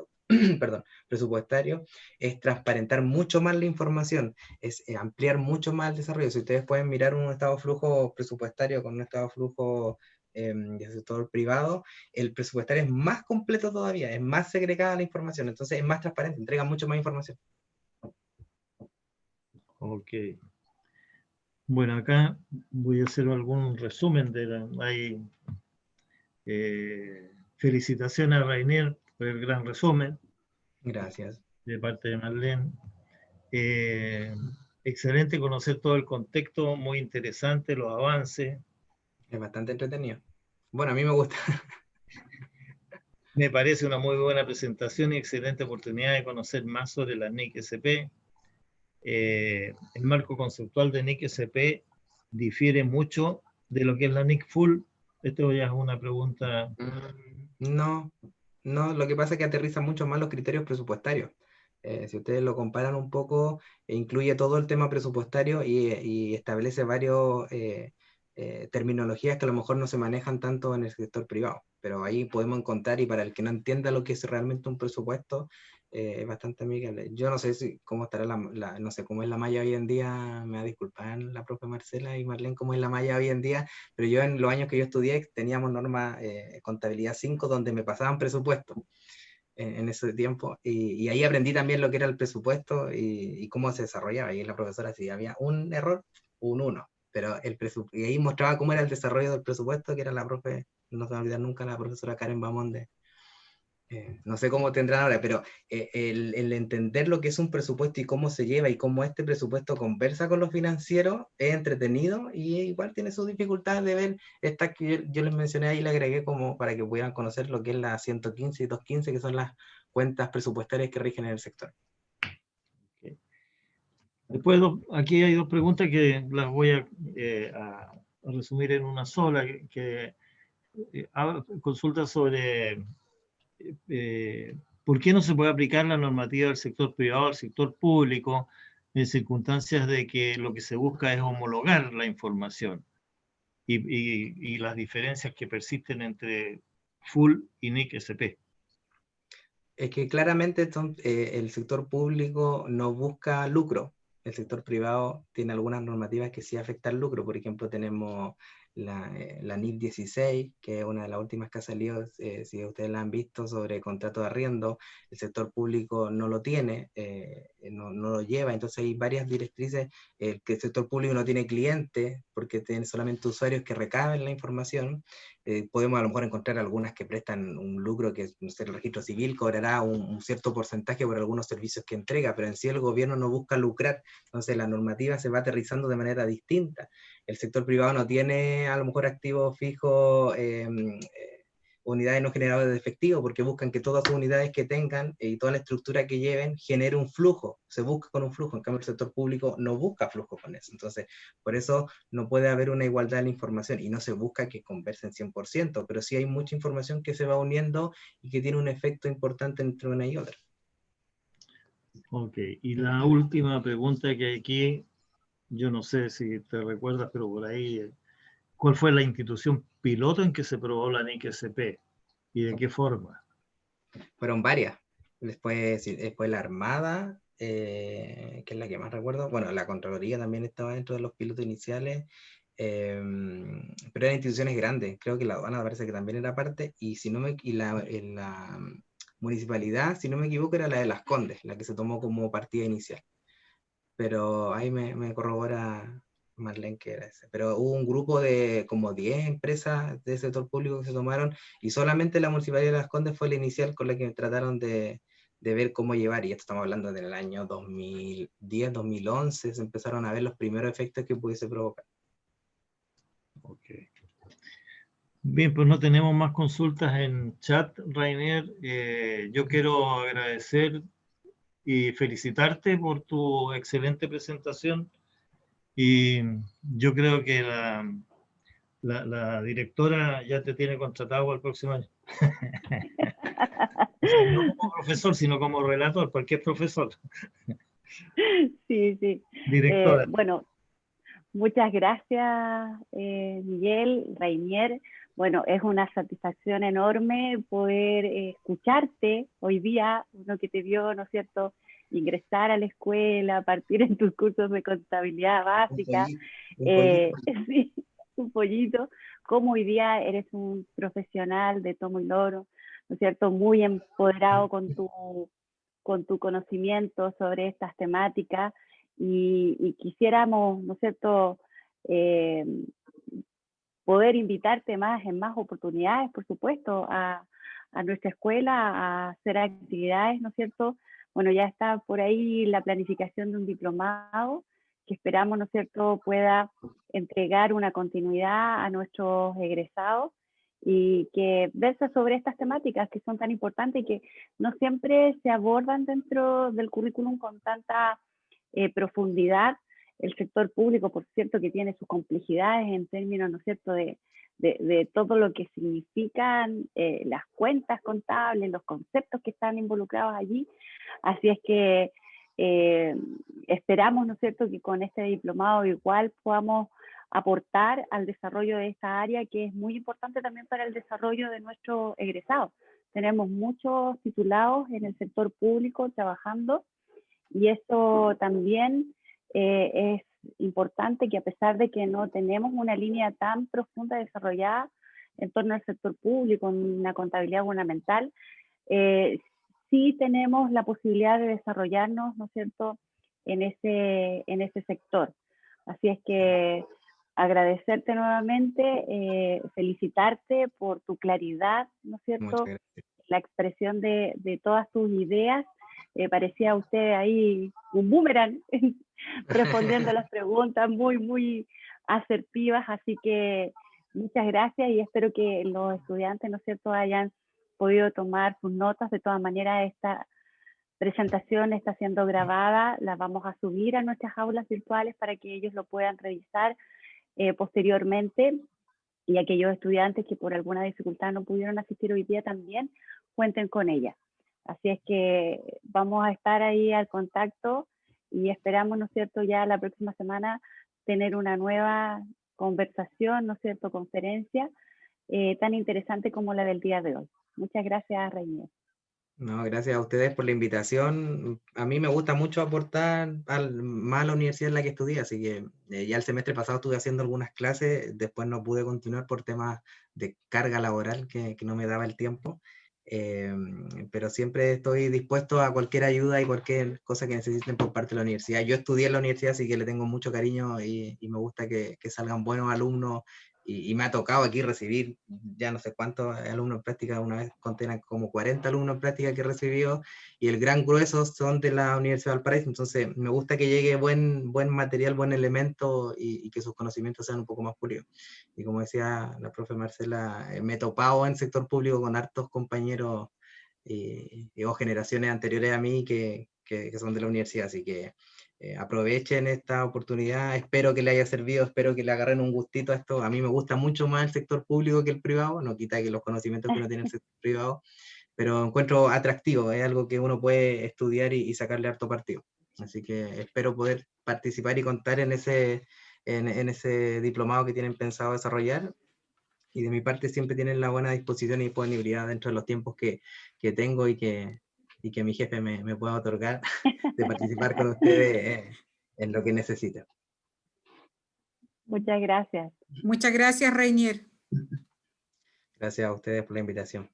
perdón, presupuestario, es transparentar mucho más la información, es ampliar mucho más el desarrollo. Si ustedes pueden mirar un estado de flujo presupuestario con un estado de flujo del sector privado, el presupuestario es más completo todavía, es más segregada la información, entonces es más transparente, entrega mucho más información. Ok. Bueno, acá voy a hacer algún resumen felicitaciones a Rainier por el gran resumen. Gracias. De parte de Marlene. Excelente conocer todo el contexto, muy interesante, los avances. Es bastante entretenido. Bueno, a mí me gusta. Me parece una muy buena presentación y excelente oportunidad de conocer más sobre la NIC-SP. El marco conceptual de NIC-SP difiere mucho de lo que es la NIC Full. Esto ya es una pregunta. No, No, lo que pasa es que aterriza mucho más los criterios presupuestarios. Si ustedes lo comparan un poco, incluye todo el tema presupuestario y establece varios terminologías que a lo mejor no se manejan tanto en el sector privado. Pero ahí podemos encontrar, y para el que no entienda lo que es realmente un presupuesto, es bastante amigable. Yo no sé cómo estará no sé cómo es la malla hoy en día, me va a disculpar la profe Marcela y Marlene, cómo es la malla hoy en día, pero yo en los años que yo estudié teníamos norma contabilidad 5 donde me pasaban presupuestos en ese tiempo, y ahí aprendí también lo que era el presupuesto y cómo se desarrollaba. Y la profesora, si había un error, un 1, pero y ahí mostraba cómo era el desarrollo del presupuesto, que era la profe, no se me va a olvidar nunca, la profesora Karen Bamonde. No sé cómo tendrán ahora, pero el entender lo que es un presupuesto y cómo se lleva y cómo este presupuesto conversa con los financieros es entretenido, y igual tiene sus dificultades de ver estas que yo les mencioné ahí, le agregué como para que pudieran conocer lo que es la 115 y 215, que son las cuentas presupuestarias que rigen en el sector. Okay. Después, aquí hay dos preguntas que las voy a resumir en una sola, que consulta sobre ¿por qué no se puede aplicar la normativa del sector privado al sector público en circunstancias de que lo que se busca es homologar la información y las diferencias que persisten entre FUL y NIC-SP? Es que claramente el sector público no busca lucro. El sector privado tiene algunas normativas que sí afectan lucro. Por ejemplo, tenemos la NIP 16, que es una de las últimas que ha salido, si ustedes la han visto, sobre contrato de arriendo. El sector público no lo tiene, no lo lleva. Entonces hay varias directrices, que el sector público no tiene clientes porque tiene solamente usuarios que recaben la información. Podemos a lo mejor encontrar algunas que prestan un lucro, que no sé, el registro civil cobrará un cierto porcentaje por algunos servicios que entrega, pero en sí el gobierno no busca lucrar. Entonces la normativa se va aterrizando de manera distinta. El sector privado no tiene a lo mejor activos fijos, unidades no generadoras de efectivo, porque buscan que todas sus unidades que tengan y toda la estructura que lleven genere un flujo, se busca con un flujo. En cambio el sector público no busca flujo con eso. Entonces por eso no puede haber una igualdad en la información y no se busca que conversen 100%, pero sí hay mucha información que se va uniendo y que tiene un efecto importante entre una y otra. Ok, y la última pregunta que hay aquí, yo no sé si te recuerdas, pero por ahí, ¿cuál fue la institución piloto en que se probó la NIC-SP y de qué forma? Fueron varias. Después la Armada, que es la que más recuerdo. Bueno, la Contraloría también estaba dentro de los pilotos iniciales, pero eran instituciones grandes. Creo que la aduana parece que también era parte, y si no me, y la municipalidad, si no me equivoco, era la de Las Condes, la que se tomó como partida inicial. Pero ahí me corrobora Marlene que era ese. Pero hubo un grupo de como 10 empresas del sector público que se tomaron, y solamente la Municipalidad de Las Condes fue la inicial con la que trataron de ver cómo llevar, y esto estamos hablando del año 2010, 2011, se empezaron a ver los primeros efectos que pudiese provocar. Okay. Bien, pues no tenemos más consultas en chat, Rainier. Yo quiero agradecer y felicitarte por tu excelente presentación, y yo creo que la directora ya te tiene contratado para el próximo año. No como profesor, sino como relator, cualquier profesor. Sí, sí. Directora. Bueno, muchas gracias, Miguel, Rainier. Bueno, es una satisfacción enorme poder escucharte hoy día, uno que te vio, ¿no es cierto?, ingresar a la escuela, partir en tus cursos de contabilidad básica. Un pollito. Sí, un pollito. Como hoy día eres un profesional de tomo y loro, ¿no es cierto?, muy empoderado con tu conocimiento sobre estas temáticas, y quisiéramos, ¿no es cierto?, eh, poder invitarte más en más oportunidades, por supuesto, a nuestra escuela, a hacer actividades, ¿no es cierto? Bueno, ya está por ahí la planificación de un diplomado que esperamos, ¿no es cierto?, pueda entregar una continuidad a nuestros egresados y que versa sobre estas temáticas que son tan importantes y que no siempre se abordan dentro del currículum con tanta profundidad. El sector público, por cierto, que tiene sus complejidades en términos, ¿no es cierto?, de de todo lo que significan las cuentas contables, los conceptos que están involucrados allí. Así es que esperamos, ¿no es cierto?, que con este diplomado igual podamos aportar al desarrollo de esta área, que es muy importante también para el desarrollo de nuestros egresados. Tenemos muchos titulados en el sector público trabajando, y eso también es importante, que a pesar de que no tenemos una línea tan profunda desarrollada en torno al sector público, en una contabilidad gubernamental, sí tenemos la posibilidad de desarrollarnos, ¿no es cierto?, en ese sector. Así es que agradecerte nuevamente, felicitarte por tu claridad, ¿no es cierto?, la expresión de todas tus ideas. Parecía usted ahí un boomerang respondiendo a las preguntas muy asertivas, así que muchas gracias, y espero que los estudiantes, ¿no es cierto?, hayan podido tomar sus notas. De todas maneras, esta presentación está siendo grabada, la vamos a subir a nuestras aulas virtuales para que ellos lo puedan revisar posteriormente, y aquellos estudiantes que por alguna dificultad no pudieron asistir hoy día también cuenten con ella. Así es que vamos a estar ahí al contacto, y esperamos, ¿no es cierto?, ya la próxima semana tener una nueva conversación, ¿no es cierto?, conferencia tan interesante como la del día de hoy. Muchas gracias, Reinier. No, gracias a ustedes por la invitación. A mí me gusta mucho aportar más a la universidad en la que estudié, así que ya el semestre pasado estuve haciendo algunas clases, después no pude continuar por temas de carga laboral que no me daba el tiempo, pero siempre estoy dispuesto a cualquier ayuda y cualquier cosa que necesiten por parte de la universidad. Yo estudié en la universidad, así que le tengo mucho cariño y me gusta que salgan buenos alumnos. Y me ha tocado aquí recibir ya no sé cuántos alumnos en práctica. Una vez conté como 40 alumnos en práctica que he recibido, y el gran grueso son de la Universidad de Valparaíso. Entonces me gusta que llegue buen material, buen elemento, y que sus conocimientos sean un poco más pulidos. Y como decía la profe Marcela, me he topado en el sector público con hartos compañeros o generaciones anteriores a mí que son de la universidad, así que aprovechen esta oportunidad. Espero que le haya servido, espero que le agarren un gustito a esto. A mí me gusta mucho más el sector público que el privado, no quita que los conocimientos que uno tiene en el sector privado, pero encuentro atractivo, es algo que uno puede estudiar y sacarle harto partido. Así que espero poder participar y contar en ese diplomado que tienen pensado desarrollar. Y de mi parte siempre tienen la buena disposición y disponibilidad dentro de los tiempos que tengo y que mi jefe me pueda otorgar, de participar con ustedes en lo que necesiten. Muchas gracias. Muchas gracias, Reinier. Gracias a ustedes por la invitación.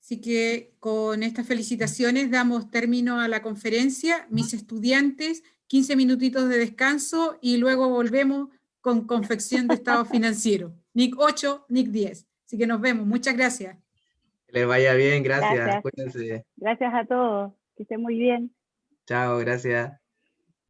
Así que con estas felicitaciones damos término a la conferencia. Mis estudiantes, 15 minutitos de descanso y luego volvemos con confección de estado financiero. NIC 8, NIC 10. Así que nos vemos. Muchas gracias. Que les vaya bien, gracias. Gracias. Cuídense. Gracias a todos. Que estén muy bien. Chao, gracias.